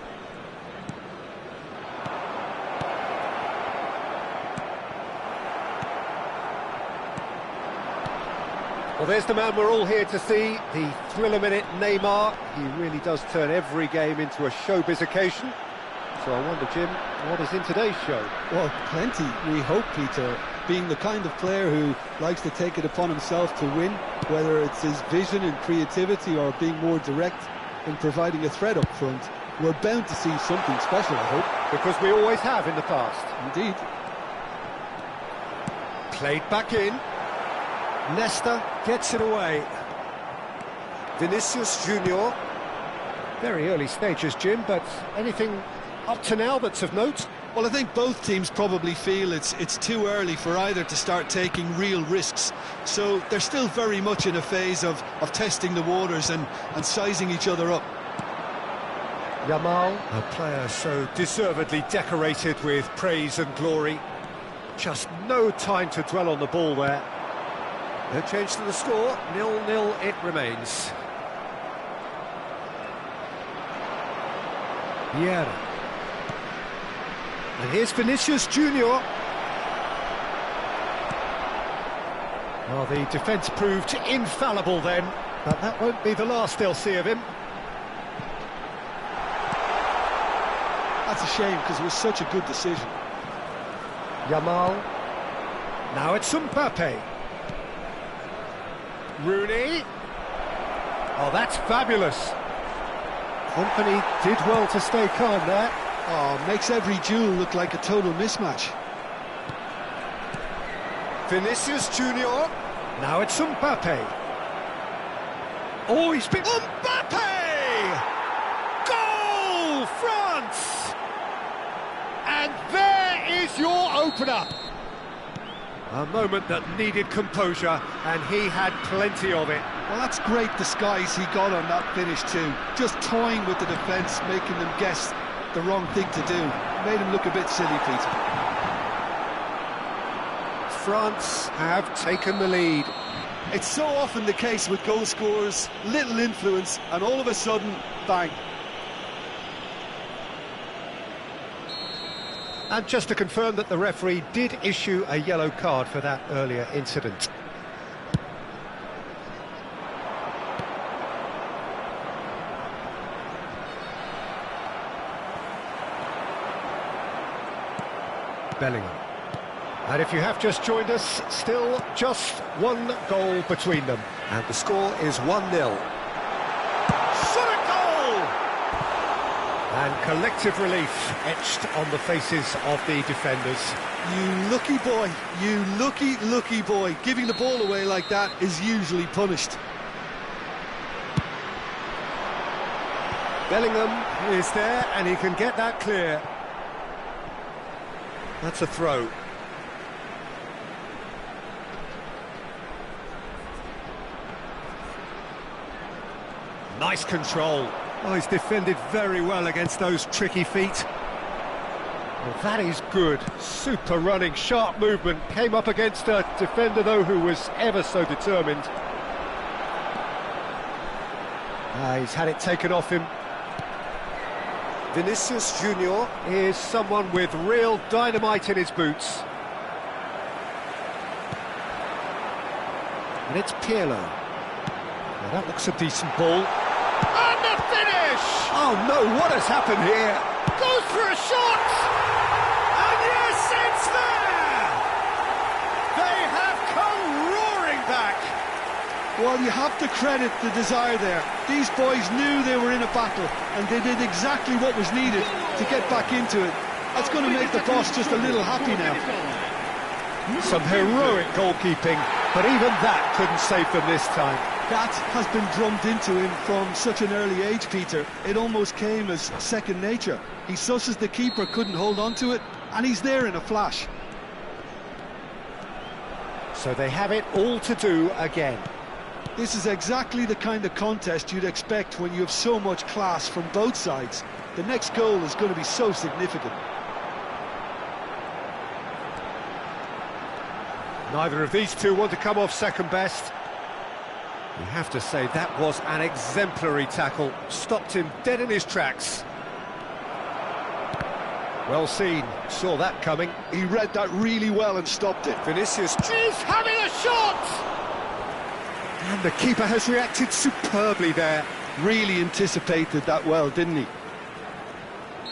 Well, there's the man we're all here to see, the thriller-minute Neymar. He really does turn every game into a showbiz occasion. So I wonder, Jim, what is in today's show? Well, plenty, we hope, Peter. Being the kind of player who likes to take it upon himself to win, whether it's his vision and creativity or being more direct in providing a threat up front, we're bound to see something special, I hope. Because we always have in the past. Indeed. Played back in. Leicester gets it away. Vinicius Junior. Very early stages, Jim, but anything up to now that's of note? Well, I think both teams probably feel it's too early for either to start taking real risks. So they're still very much in a phase of testing the waters and sizing each other up. Yamal, a player so deservedly decorated with praise and glory. Just no time to dwell on the ball there. No change to the score, 0-0 it remains. Vieira. And here's Vinicius Junior. Well, the defence proved infallible then, but that won't be the last they'll see of him. That's a shame because it was such a good decision. Yamal. Now it's Mbappe. Rooney. Oh, that's fabulous. Company did well to stay calm there. Oh, makes every duel look like a total mismatch. Vinicius Junior. Now it's Mbappe. Oh, he's been... Mbappe! Goal, France! And there is your opener. A moment that needed composure, and he had plenty of it. Well, that's great disguise he got on that finish too. Just toying with the defence, making them guess the wrong thing to do. Made him look a bit silly, Peter. France have taken the lead. It's so often the case with goal scorers, little influence, and all of a sudden, bang. And just to confirm that the referee did issue a yellow card for that earlier incident. Bellingham. And if you have just joined us, still just one goal between them. And the score is 1-0. Shot a goal! And collective relief etched on the faces of the defenders. You lucky boy, you lucky boy. Giving the ball away like that is usually punished. Bellingham is there and he can get that clear. That's a throw. Nice control. Oh, he's defended very well against those tricky feet. Well, that is good. Super running, sharp movement. Came up against a defender, though, who was ever so determined. He's had it taken off him. Vinicius Junior is someone with real dynamite in his boots. And it's Pirlo. Now that looks a decent ball. And the finish! Oh no, what has happened here? Goes for a shot! And yes, it's there! They have come roaring back! Well, you have to credit the desire there. These boys knew they were in a battle, and they did exactly what was needed to get back into it. That's going to make the boss just a little happy now. Some heroic goalkeeping, but even that couldn't save them this time. That has been drummed into him from such an early age, Peter. It almost came as second nature. He susses the keeper couldn't hold on to it, and he's there in a flash. So they have it all to do again. This is exactly the kind of contest you'd expect when you have so much class from both sides. The next goal is going to be so significant. Neither of these two want to come off second best. You have to say that was an exemplary tackle. Stopped him dead in his tracks. Well seen, saw that coming. He read that really well and stopped it. Vinicius is having a shot! And the keeper has reacted superbly there. Really anticipated that well, didn't he?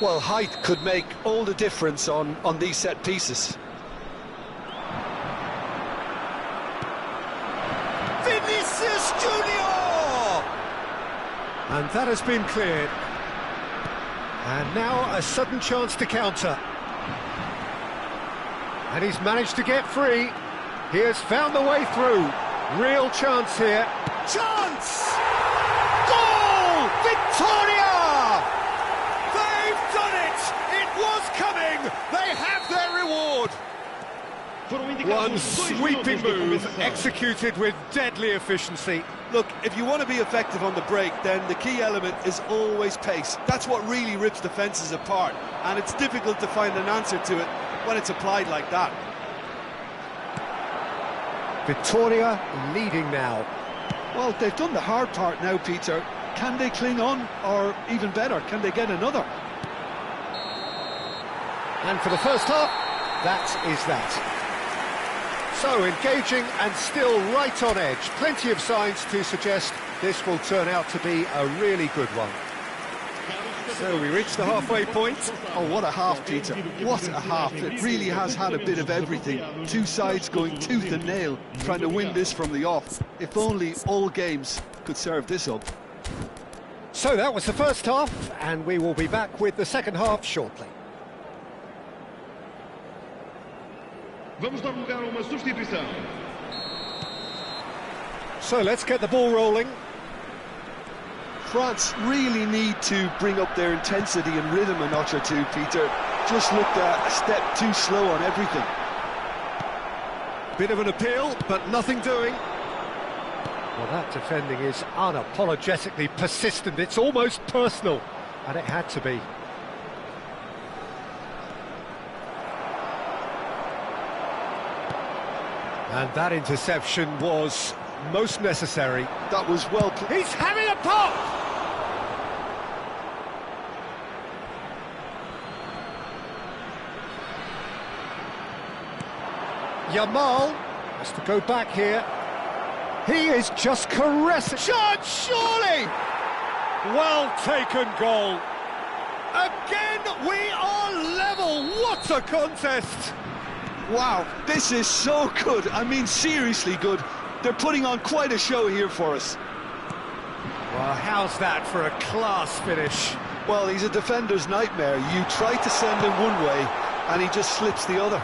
Well, height could make all the difference on these set pieces. Vinicius Junior! And that has been cleared. And now a sudden chance to counter. And he's managed to get free. He has found the way through. Real chance here. Chance! Goal! Victoria! They've done it! It was coming! They have their reward! One sweeping move, executed with deadly efficiency. Look, if you want to be effective on the break, then the key element is always pace. That's what really rips defences apart, and it's difficult to find an answer to it when it's applied like that. Victoria leading now. Well, they've done the hard part now, Peter. Can they cling on, or even better, can they get another? And for the first half, that is that. So, engaging and still right on edge. Plenty of signs to suggest this will turn out to be a really good one. So we reach the halfway point. Oh, what a half, Peter. What a half. It really has had a bit of everything. Two sides going tooth and nail, trying to win this from the off. If only all games could serve this up. So that was the first half, and we will be back with the second half shortly. Vamos dar lugar a uma substituição. So let's get the ball rolling. France really need to bring up their intensity and rhythm a notch or two, Peter. Just looked a step too slow on everything. Bit of an appeal, but nothing doing. Well, that defending is unapologetically persistent. It's almost personal, and it had to be. And that interception was most necessary. That was well played. He's having a pop! Yamal has to go back here. He is just caressing. Shot, surely! Well taken goal. Again, we are level. What a contest! Wow, this is so good. I mean, seriously good. They're putting on quite a show here for us. Well, how's that for a class finish? Well, he's a defender's nightmare. You try to send him one way, and he just slips the other.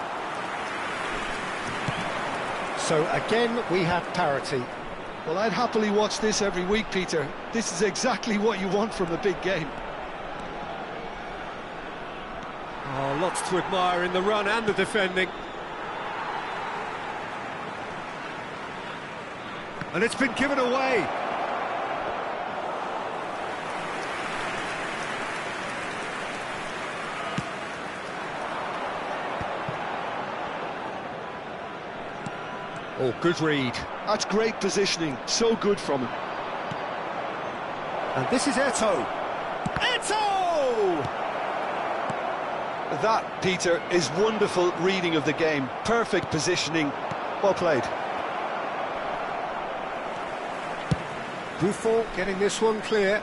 So again, we have parity. Well, I'd happily watch this every week, Peter. This is exactly what you want from a big game. Oh, lots to admire in the run and the defending. And it's been given away. Oh, good read. That's great positioning. So good from him. And this is Eto'o. Eto'o! That, Peter, is wonderful reading of the game. Perfect positioning. Well played. Buffon getting this one clear.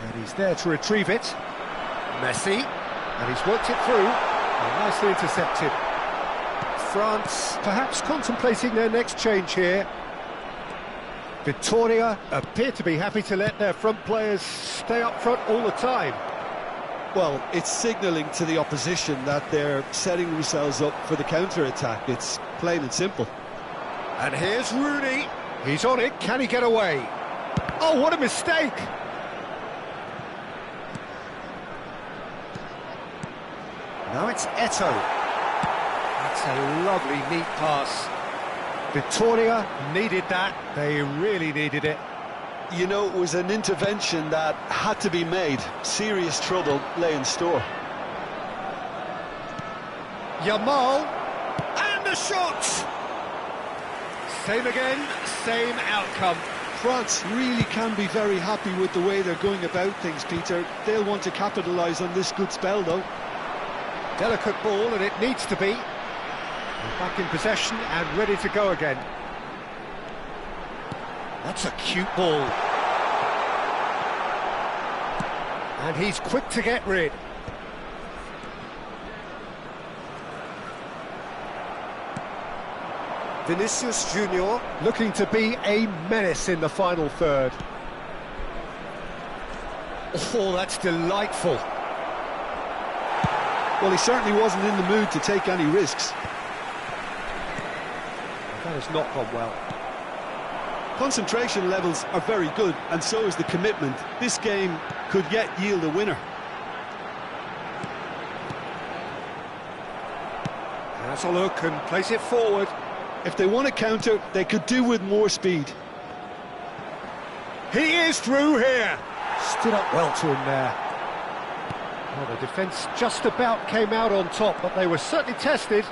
And he's there to retrieve it. Messi. And he's worked it through. And nicely intercepted. France perhaps contemplating their next change here. Victoria appear to be happy to let their front players stay up front all the time. Well, it's signalling to the opposition that they're setting themselves up for the counter-attack. It's plain and simple. And here's Rooney. He's on it. Can he get away? Oh, what a mistake! Now it's Eto'o. That's a lovely, neat pass. Victoria needed that. They really needed it. You know, it was an intervention that had to be made. Serious trouble lay in store. Yamal. And the shot! Same again, same outcome. France really can be very happy with the way they're going about things, Peter. They'll want to capitalise on this good spell, though. Delicate ball, and it needs to be. We're back in possession and ready to go again. That's a cute ball. And he's quick to get rid. Vinicius Junior looking to be a menace in the final third. Oh, that's delightful. Well, he certainly wasn't in the mood to take any risks. That has not gone well. Concentration levels are very good, and so is the commitment. This game could yet yield a winner. Has a look and place it forward. If they want to counter, they could do with more speed. He is through here. Stood up well to him there. Well, the defence just about came out on top, but they were certainly tested.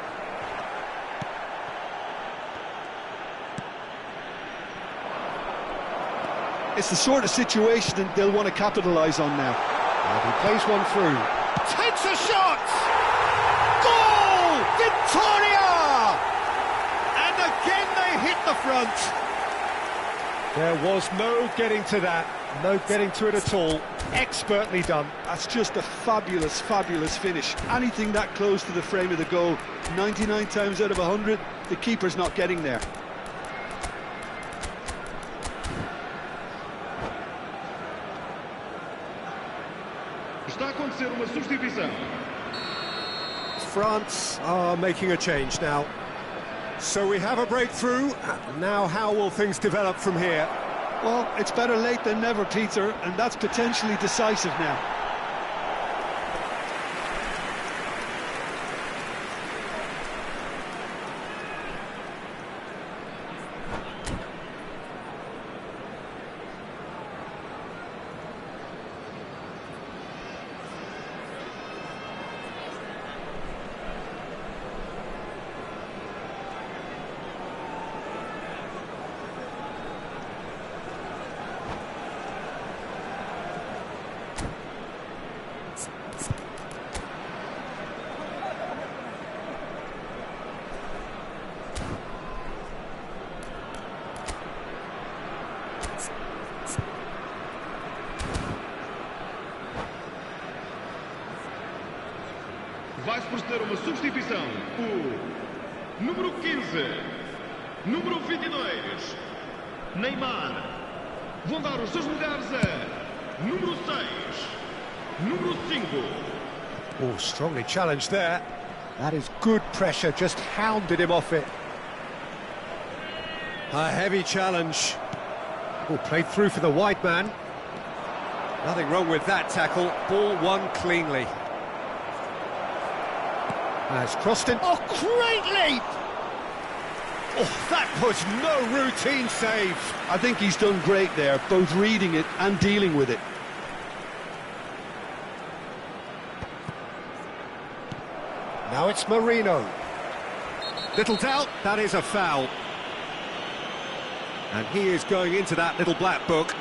It's the sort of situation that they'll want to capitalise on now. And he plays one through. Takes a shot! Goal! Victoria! And again they hit the front. There was no getting to that. No getting to it at all. Expertly done. That's just a fabulous, fabulous finish. Anything that close to the frame of the goal, 99 times out of 100, the keeper's not getting there. Está a acontecer uma substituição. France are making a change now. So we have a breakthrough. Now how will things develop from here? Well, it's better late than never, Peter, and that's potentially decisive now. uma substituição. O número 15, número 22, Neymar. Vão dar os seus lugares a número 6, número 5. Oh, strongly challenged there. That is good pressure, just hounded him off it. A heavy challenge. Oh, played through for the wide man. Nothing wrong with that tackle. Ball won cleanly. Has crossed in. Oh, great leap! Oh, that was no routine save. I think he's done great there, both reading it and dealing with it. Now it's Marino. Little doubt, that is a foul. And he is going into that little black book.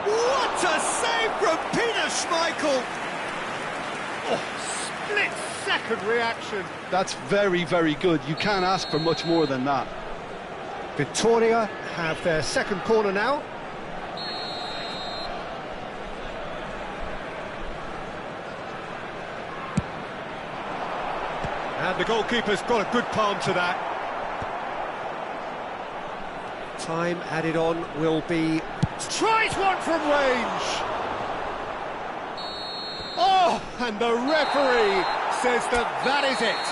What a save from Peter Schmeichel! Oh, split-second reaction. That's very, very good. You can't ask for much more than that. Victoria have their second corner now. And the goalkeeper's got a good palm to that. Time added on will be... Tries one from range! Oh, and the referee says that is it.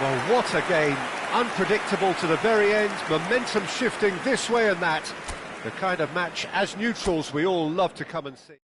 Well, what a game. Unpredictable to the very end, momentum shifting this way and that. The kind of match, as neutrals, we all love to come and see.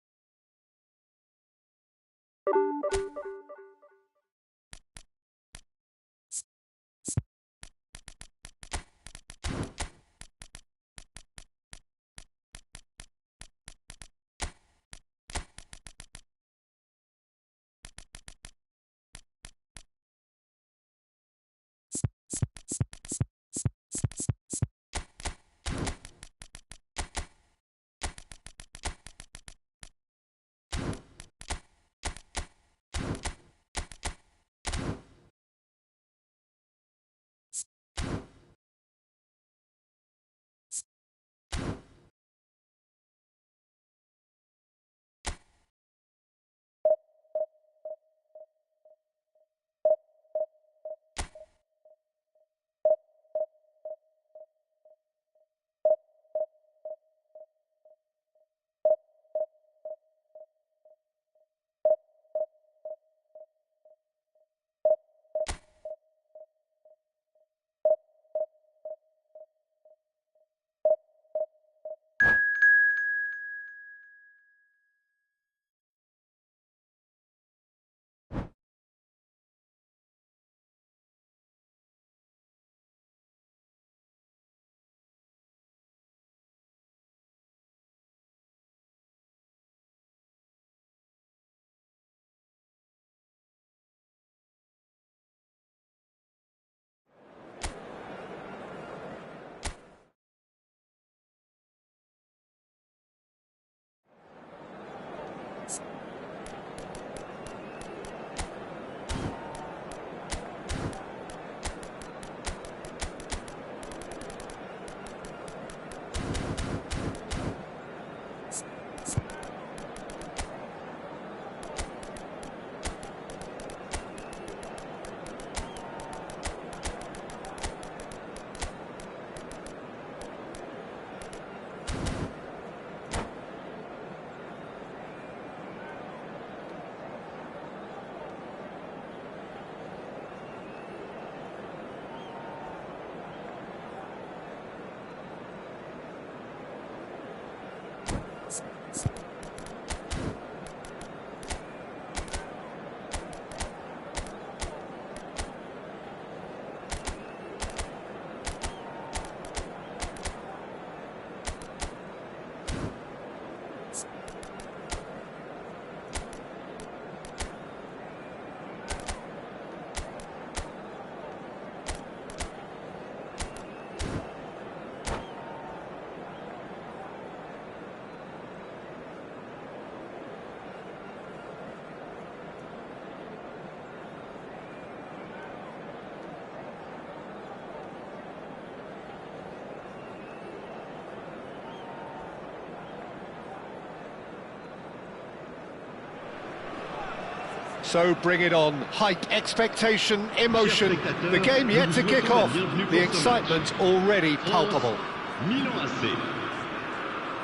So bring it on. Hype, expectation, emotion. The game yet to kick off. The excitement already palpable. Milan AC.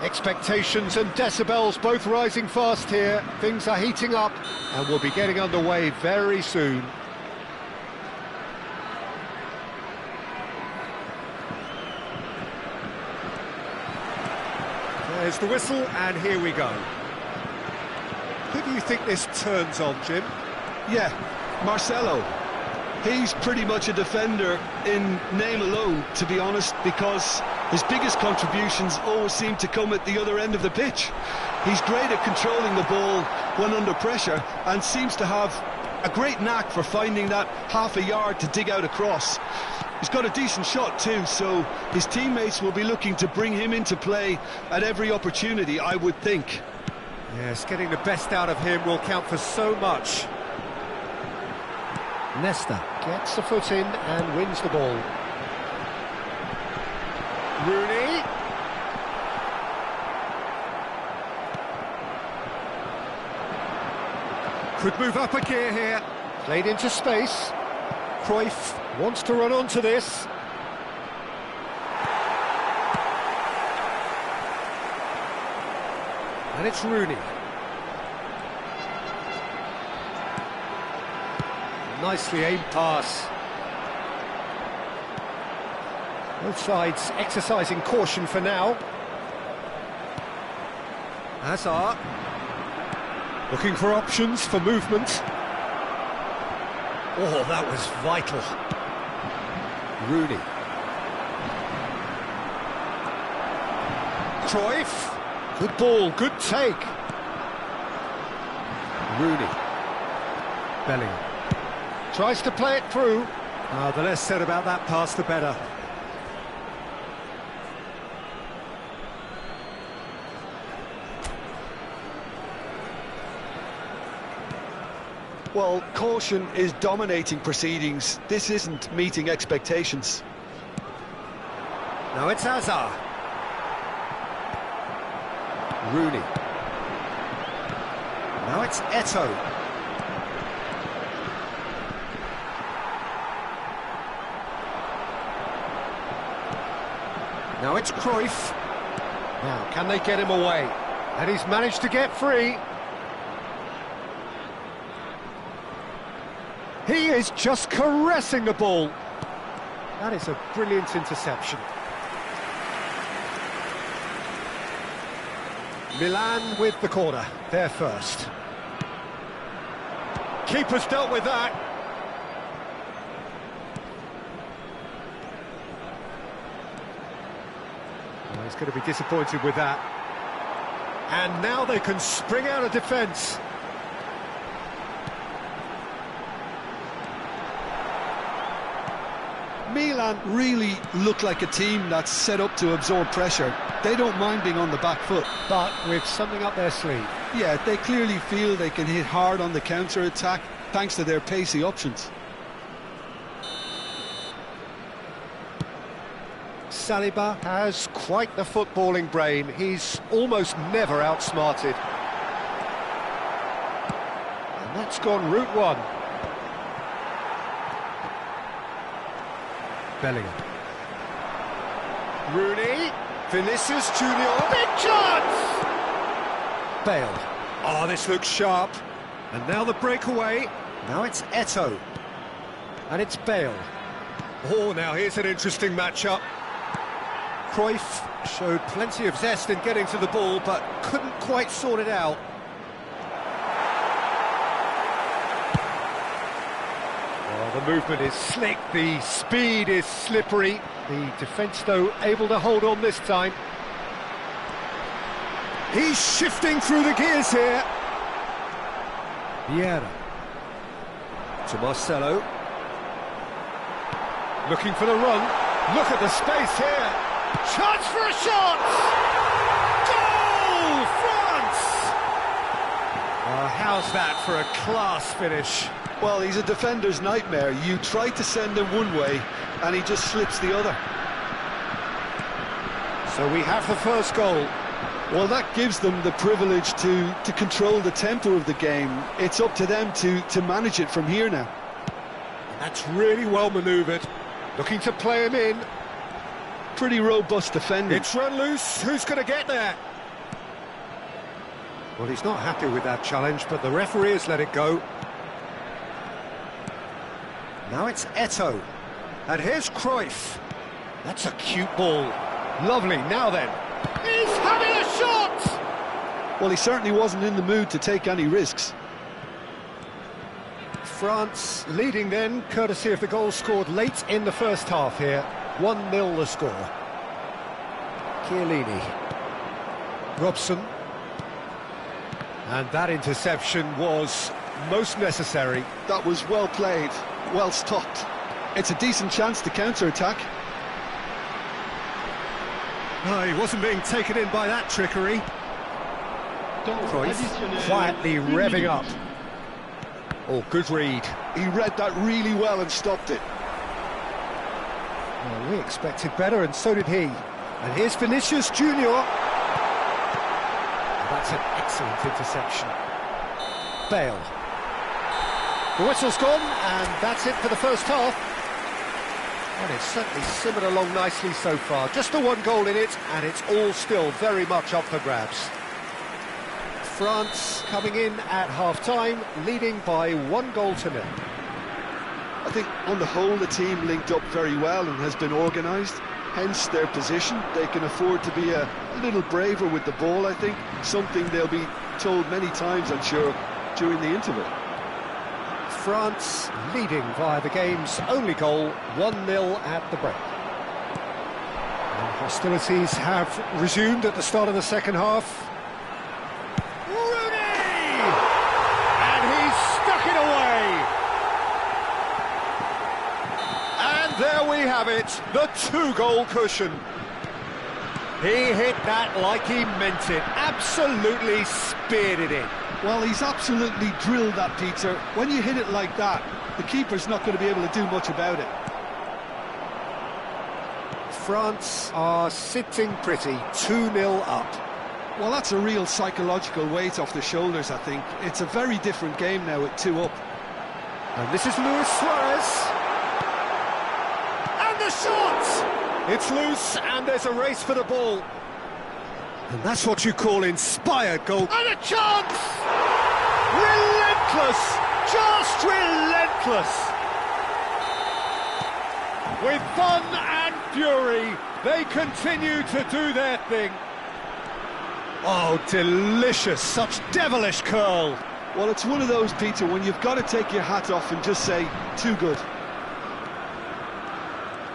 Expectations and decibels both rising fast here. Things are heating up and we'll be getting underway very soon. There's the whistle and here we go. Who do you think this turns on, Jim? Yeah, Marcelo. He's pretty much a defender in name alone, to be honest, because his biggest contributions always seem to come at the other end of the pitch. He's great at controlling the ball when under pressure and seems to have a great knack for finding that half a yard to dig out across. He's got a decent shot too, so his teammates will be looking to bring him into play at every opportunity, I would think. Yes, getting the best out of him will count for so much. Nesta gets a foot in and wins the ball. Rooney. Could move up a gear here. Played into space. Cruyff wants to run onto this. And it's Rooney. Nicely aimed pass. Both sides exercising caution for now. Hazard. Looking for options for movement. Oh, that was vital. Rooney. Cruyff. Good ball, good take. Rooney. Bellingham. Tries to play it through. The less said about that pass, the better. Well, caution is dominating proceedings. This isn't meeting expectations. Now it's Hazard. Rooney. Now it's Eto'o. Now it's Cruyff. Now, can they get him away? And he's managed to get free. He is just caressing the ball. That is a brilliant interception. Milan with the corner, they're first. Keeper's dealt with that. Well, he's going to be disappointed with that. And now they can spring out of defence. Milan really look like a team that's set up to absorb pressure. They don't mind being on the back foot. But with something up their sleeve. Yeah, they clearly feel they can hit hard on the counter-attack thanks to their pacey options. Saliba has quite the footballing brain. He's almost never outsmarted. And that's gone route one. Bellingham. Rooney. Vinicius Junior. Big chance! Bale. Oh, this looks sharp. And now the breakaway. Now it's Eto'o. And it's Bale. Oh, now here's an interesting matchup. Cruyff showed plenty of zest in getting to the ball, but couldn't quite sort it out. The movement is slick, the speed is slippery. The defence, though, able to hold on this time. He's shifting through the gears here. Vieira. To Marcelo. Looking for the run. Look at the space here. Chance for a shot! Goal! France! How's that for a class finish? Well, he's a defender's nightmare. You try to send him one way, and he just slips the other. So we have the first goal. Well, that gives them the privilege to control the tempo of the game. It's up to them to manage it from here now. That's really well manoeuvred. Looking to play him in. Pretty robust defending. It's run loose. Who's going to get there? Well, he's not happy with that challenge, but the referee has let it go. Now it's Eto'o. And here's Cruyff. That's a cute ball. Lovely. Now then. He's having a shot! Well, he certainly wasn't in the mood to take any risks. France leading then, courtesy of the goal scored late in the first half here. 1-0 the score. Chiellini. Robson. And that interception was most necessary. That was well played, well stopped. It's a decent chance to counter-attack. Oh, he wasn't being taken in by that trickery. Cruyff quietly revving up. Oh, good read. He read that really well and stopped it. Well, we expected better, and so did he. And here's Vinicius Junior. That's an excellent interception. Bale. The whistle's gone, and that's it for the first half. And it's certainly simmered along nicely so far. Just the one goal in it, and it's all still very much up for grabs. France coming in at half-time, leading by 1-0. I think on the whole the team linked up very well and has been organised, hence their position. They can afford to be a little braver with the ball, I think, something they'll be told many times, I'm sure, during the interval. France leading via the game's only goal, 1-0 at the break. And hostilities have resumed at the start of the second half. There we have it, the 2-goal cushion. He hit that like he meant it, absolutely speared it in. Well, he's absolutely drilled that, Peter. When you hit it like that, the keeper's not going to be able to do much about it. France are sitting pretty, 2-0 up. Well, that's a real psychological weight off the shoulders, I think. It's a very different game now at 2 up. And this is Luis Suarez. The shot! It's loose, and there's a race for the ball. And that's what you call inspired goal. And a chance! Relentless! Just relentless! With fun and fury, they continue to do their thing. Oh, delicious! Such devilish curl! Well, it's one of those, Peter, when you've got to take your hat off and just say, too good.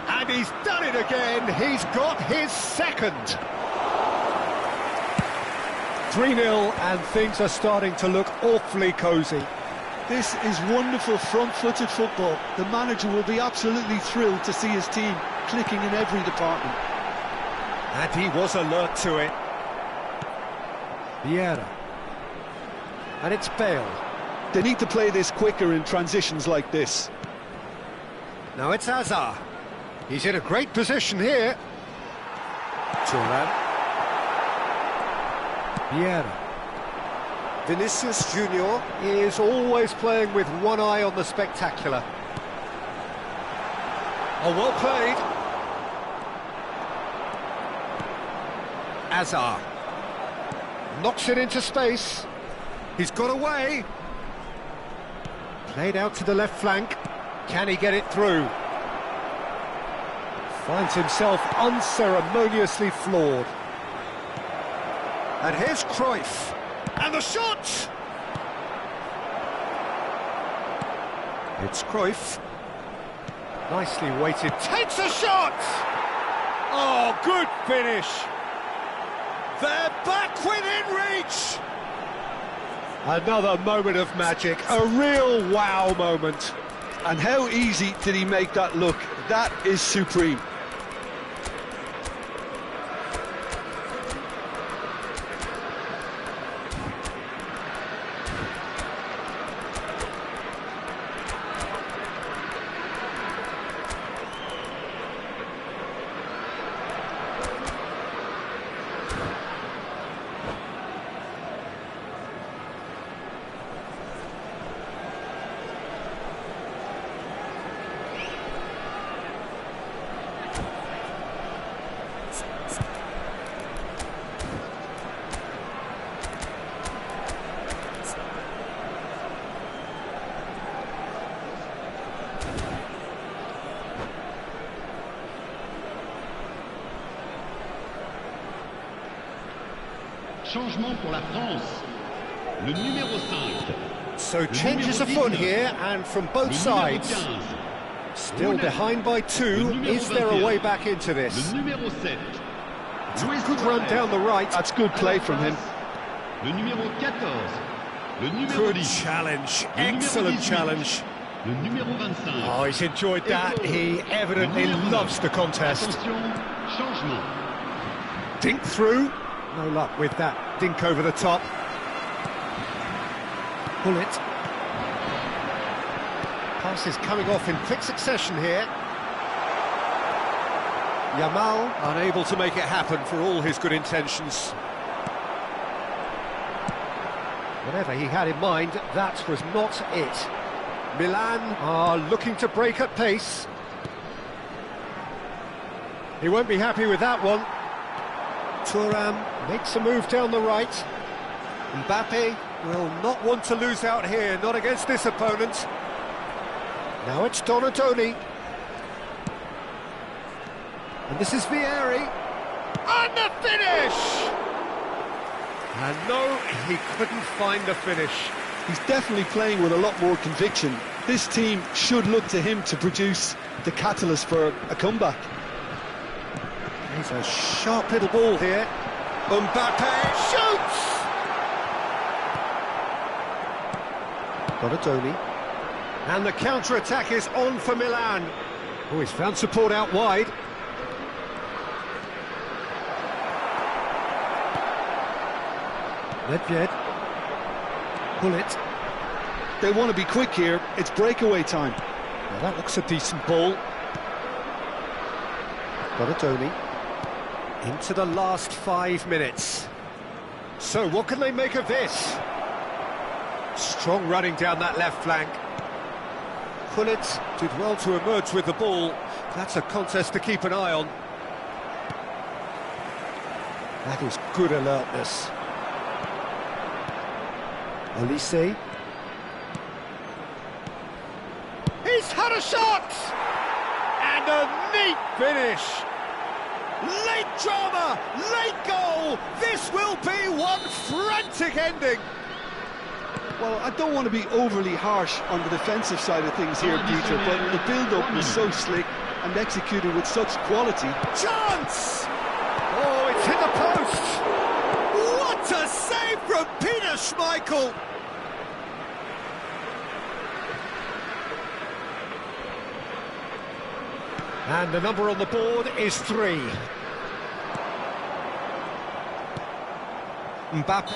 And he's done it again, he's got his second. 3-0 and things are starting to look awfully cosy. This is wonderful front-footed football. The manager will be absolutely thrilled to see his team clicking in every department. And he was alert to it. Vieira. And it's Bale. They need to play this quicker in transitions like this. Now it's Hazard. He's in a great position here. Thuram. Vieira. Vinicius Junior is always playing with one eye on the spectacular. Oh, well played. Hazard. Knocks it into space. He's got away. Played out to the left flank. Can he get it through? Finds himself unceremoniously floored. And here's Cruyff. And the shot! It's Cruyff. Nicely weighted. Takes a shot! Oh, good finish. They're back within reach. Another moment of magic. A real wow moment. And how easy did he make that look? That is supreme. Changement pour la France. Le numéro 5. So changes afoot here, and from both sides. Still behind by 2. Is there a way back into this? Le numéro 7. It's a good run down the right. That's good play from him. Le numéro 14. Le numéro Good 10. challenge, Le numéro excellent 18. challenge. Le numéro 25. Oh, he's enjoyed that. He evidently loves the contest. Attention, changement. Dink through. No luck with that dink over the top. Pull it. Passes coming off in quick succession here. Yamal unable to make it happen for all his good intentions. Whatever he had in mind, that was not it. Milan are looking to break at pace. He won't be happy with that one. Thuram makes a move down the right. Mbappe will not want to lose out here, not against this opponent. Now it's Donadoni. And this is Vieri. And the finish! And no, he couldn't find the finish. He's definitely playing with a lot more conviction. This team should look to him to produce the catalyst for a comeback. He's a sharp little ball here. Mbappe shoots! Donadoni. And the counter-attack is on for Milan. Oh, he's found support out wide. Nedved. Pull it. They want to be quick here. It's breakaway time. Now that looks a decent ball. Donadoni. Into the last 5 minutes. So what can they make of this? Strong running down that left flank. Gullit did well to emerge with the ball. That's a contest to keep an eye on. That is good alertness. Olise. He's had a shot! And a neat finish! Late drama, late goal! This will be one frantic ending! Well, I don't want to be overly harsh on the defensive side of things here, Peter, but the build-up was so slick and executed with such quality. Chance! Oh, it's hit the post! What a save from Peter Schmeichel! And the number on the board is 3. Mbappe.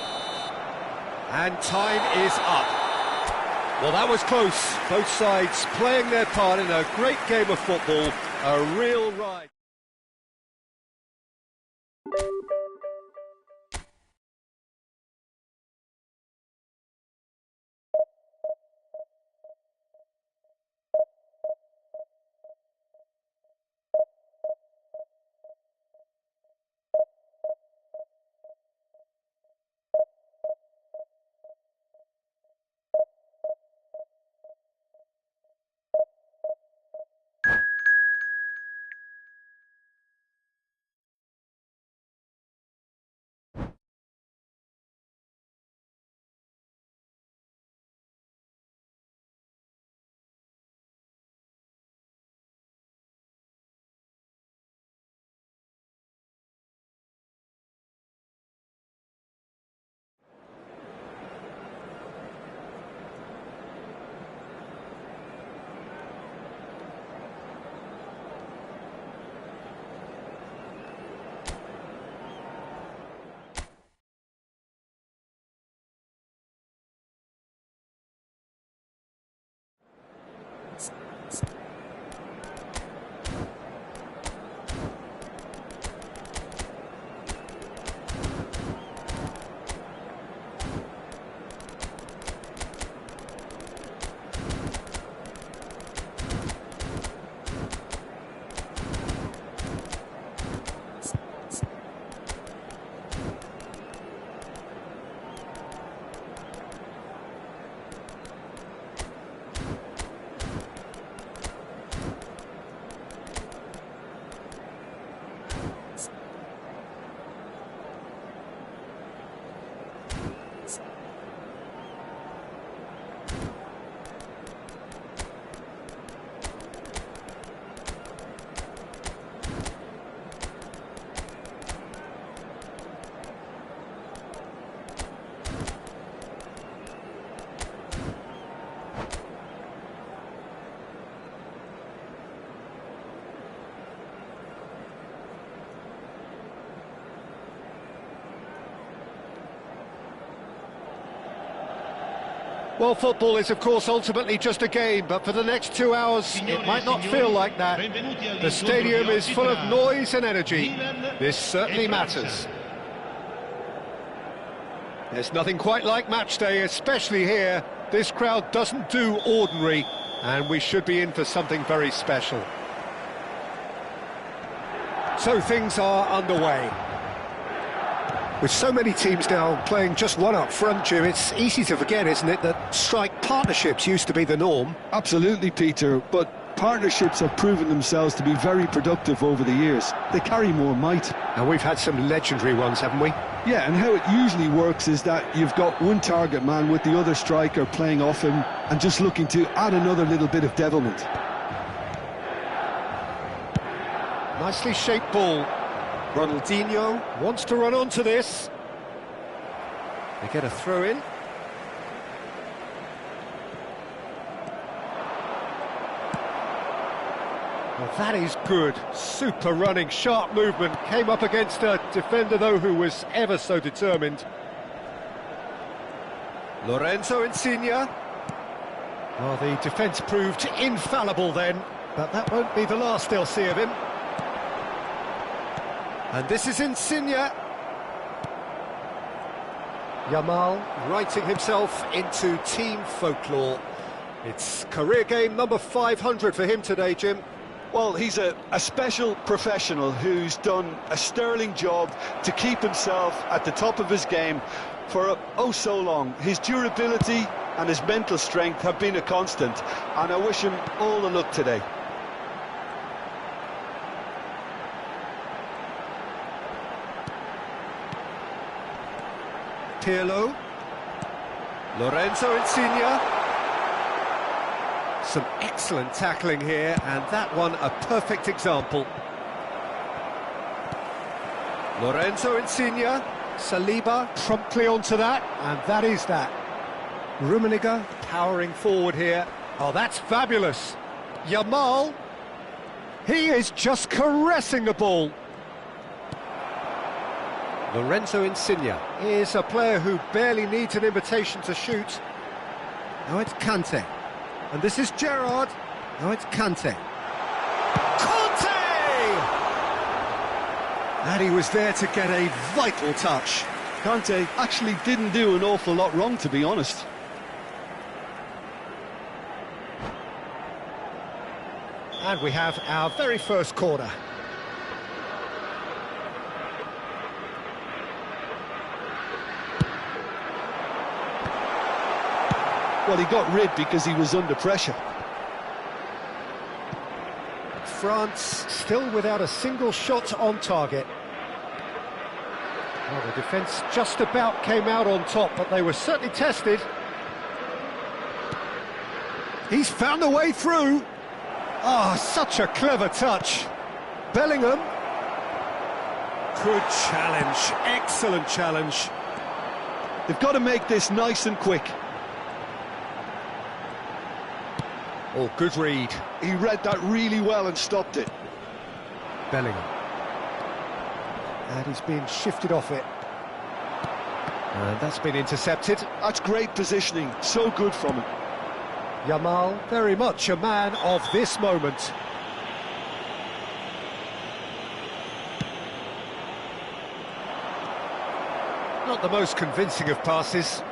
And time is up. Well, that was close. Both sides playing their part in a great game of football. A real ride. Well, football is, of course, ultimately just a game, but for the next 2 hours, it might not feel like that. The stadium is full of noise and energy. This certainly matters. There's nothing quite like match day, especially here. This crowd doesn't do ordinary, and we should be in for something very special. So things are underway. With so many teams now playing just one up front, Jim, it's easy to forget, isn't it, that strike partnerships used to be the norm? Absolutely, Peter, but partnerships have proven themselves to be very productive over the years. They carry more might. And we've had some legendary ones, haven't we? Yeah, and how it usually works is that you've got one target man with the other striker playing off him and just looking to add another little bit of devilment. Nicely shaped ball. Ronaldinho wants to run onto this. They get a throw in. Well, that is good. Super running, sharp movement. Came up against a defender, though, who was ever so determined. Lorenzo Insigne. Well, the defence proved infallible then, but that won't be the last they'll see of him. And this is Insigne. Yamal writing himself into team folklore. It's career game number 500 for him today, Jim. Well, he's a special professional who's done a sterling job to keep himself at the top of his game for oh so long. His durability and his mental strength have been a constant, and I wish him all the luck today. Pirlo. Lorenzo Insigne. Some excellent tackling here, and that one a perfect example. Lorenzo Insigne. Saliba promptly onto that, and that is that. Rummenigge powering forward here. Oh, that's fabulous. Yamal. He is just caressing the ball. Lorenzo Insigne is a player who barely needs an invitation to shoot. Now it's Kante. And this is Gerrard. Now it's Kante. Kante! And he was there to get a vital touch. Kante actually didn't do an awful lot wrong, to be honest. And we have our very first corner. Well, he got rid because he was under pressure. France still without a single shot on target. Well, the defence just about came out on top, but they were certainly tested. He's found a way through. Ah, such a clever touch. Bellingham. Good challenge, excellent challenge. They've got to make this nice and quick. Oh, good read. He read that really well and stopped it. Bellingham. And he's been shifted off it. And that's been intercepted. That's great positioning, so good from him. Yamal, very much a man of this moment. Not the most convincing of passes.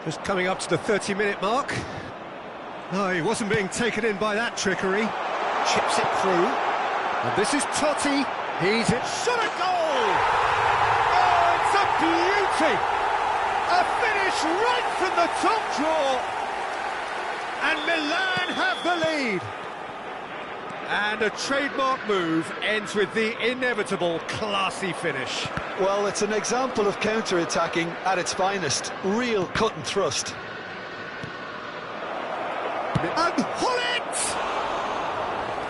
Just coming up to the 30-minute mark. No, he wasn't being taken in by that trickery. Chips it through. And this is Totti. He's it. Shot a goal! Oh, it's a beauty! A finish right from the top draw. And Milan have the lead. And a trademark move ends with the inevitable classy finish. Well, it's an example of counter-attacking at its finest. Real cut and thrust. And Hullet!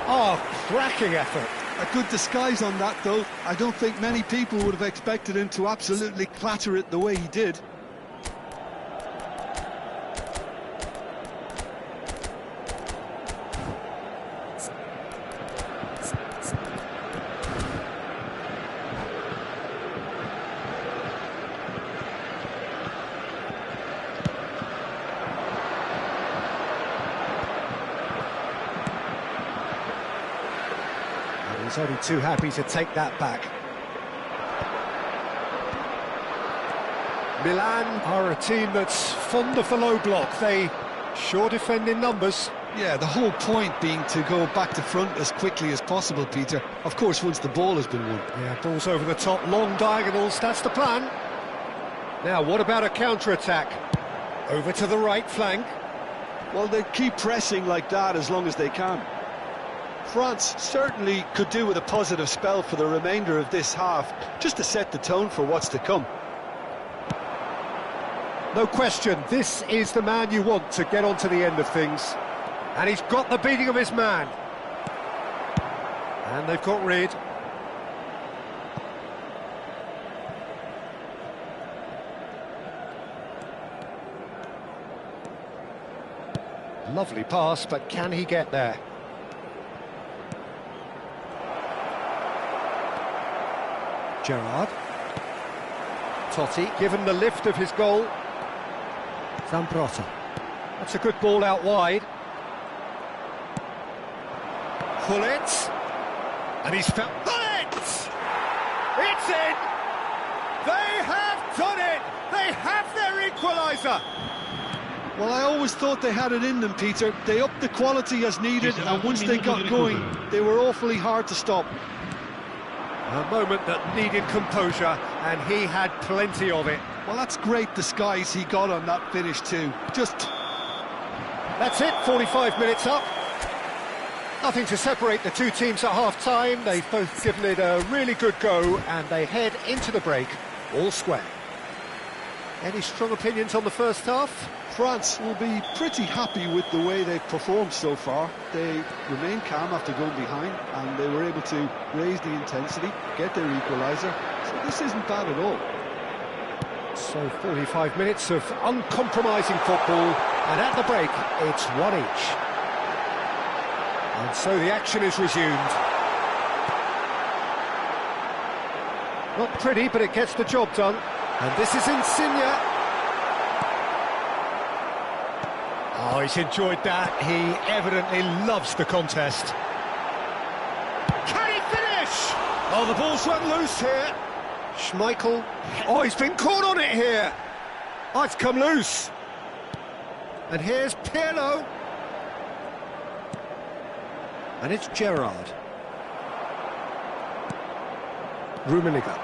Oh, cracking effort. A good disguise on that, though. I don't think many people would have expected him to absolutely clatter it the way he did. He's only too happy to take that back. Milan are a team that's fond of the low block. They sure defend in numbers. Yeah, the whole point being to go back to front as quickly as possible, Peter. Of course, once the ball has been won. Yeah, ball's over the top, long diagonals, that's the plan. Now, what about a counter-attack? Over to the right flank. Well, they keep pressing like that as long as they can. France certainly could do with a positive spell for the remainder of this half, just to set the tone for what's to come. No question, this is the man you want to get on to the end of things. And he's got the beating of his man. And they've got rid. Lovely pass, but can he get there? Gerrard. Totti, given the lift of his goal. Zambrotta. That's a good ball out wide. Gullit. And he's found... Gullit! It's in! They have done it! They have their equaliser! Well, I always thought they had it in them, Peter. They upped the quality as needed, and once they got going, they were awfully hard to stop. A moment that needed composure, and he had plenty of it. Well, that's great disguise he got on that finish too. That's it, 45 minutes up. Nothing to separate the two teams at half-time. They've both given it a really good go, and they head into the break all square. Any strong opinions on the first half? France will be pretty happy with the way they've performed so far. They remain calm after going behind, and they were able to raise the intensity, get their equaliser. So this isn't bad at all. So 45 minutes of uncompromising football, and at the break, it's one each. And so the action is resumed. Not pretty, but it gets the job done. And this is Insigne. Oh, he's enjoyed that. He evidently loves the contest. Can he finish? Oh, the ball's run loose here. Schmeichel. Oh, he's been caught on it here. Oh, it's come loose. And here's Pirlo. And it's Gerrard. Rummenigge.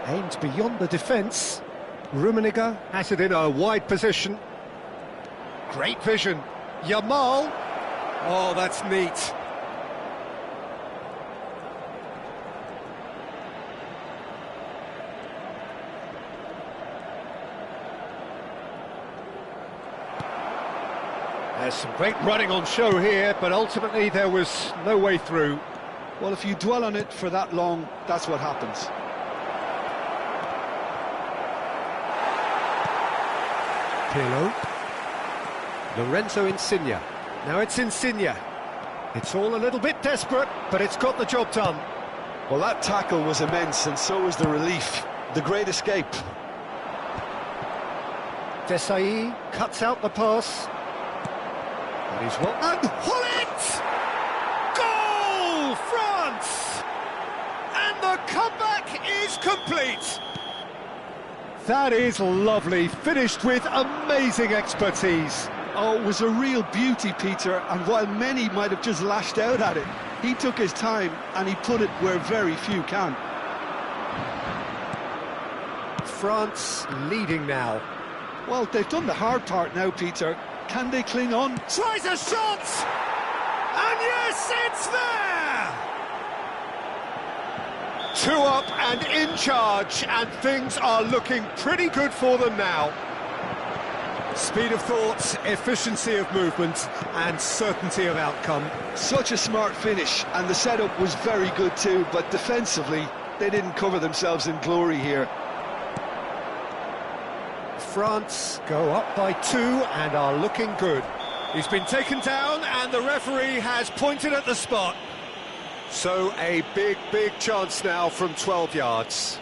Aims beyond the defence. Rummenigge has it in a wide position. Great vision. Yamal. Oh, that's neat. There's some great running on show here, but ultimately there was no way through. Well, if you dwell on it for that long, that's what happens. Pirlo. Lorenzo Insigne. Now it's Insigne. It's all a little bit desperate, but it's got the job done. Well, that tackle was immense, and so was the relief. The great escape. Desailly cuts out the pass. And he's what? And Gullit! Goal! France! And the comeback is complete. That is lovely, finished with amazing expertise. Oh, it was a real beauty, Peter, and while many might have just lashed out at it, he took his time and he put it where very few can. France leading now. Well, they've done the hard part now, Peter. Can they cling on? Tries a shot! And yes, it's there! 2 up and in charge, and things are looking pretty good for them now. Speed of thought, efficiency of movement, and certainty of outcome. Such a smart finish, and the setup was very good too, but defensively, they didn't cover themselves in glory here. France go up by 2 and are looking good. He's been taken down and the referee has pointed at the spot. So a big chance now from 12 yards.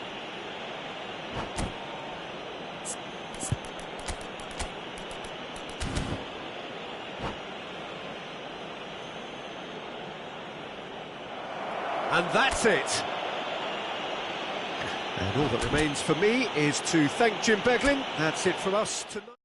And that's it. And all that remains for me is to thank Jim Beglin. That's it from us tonight.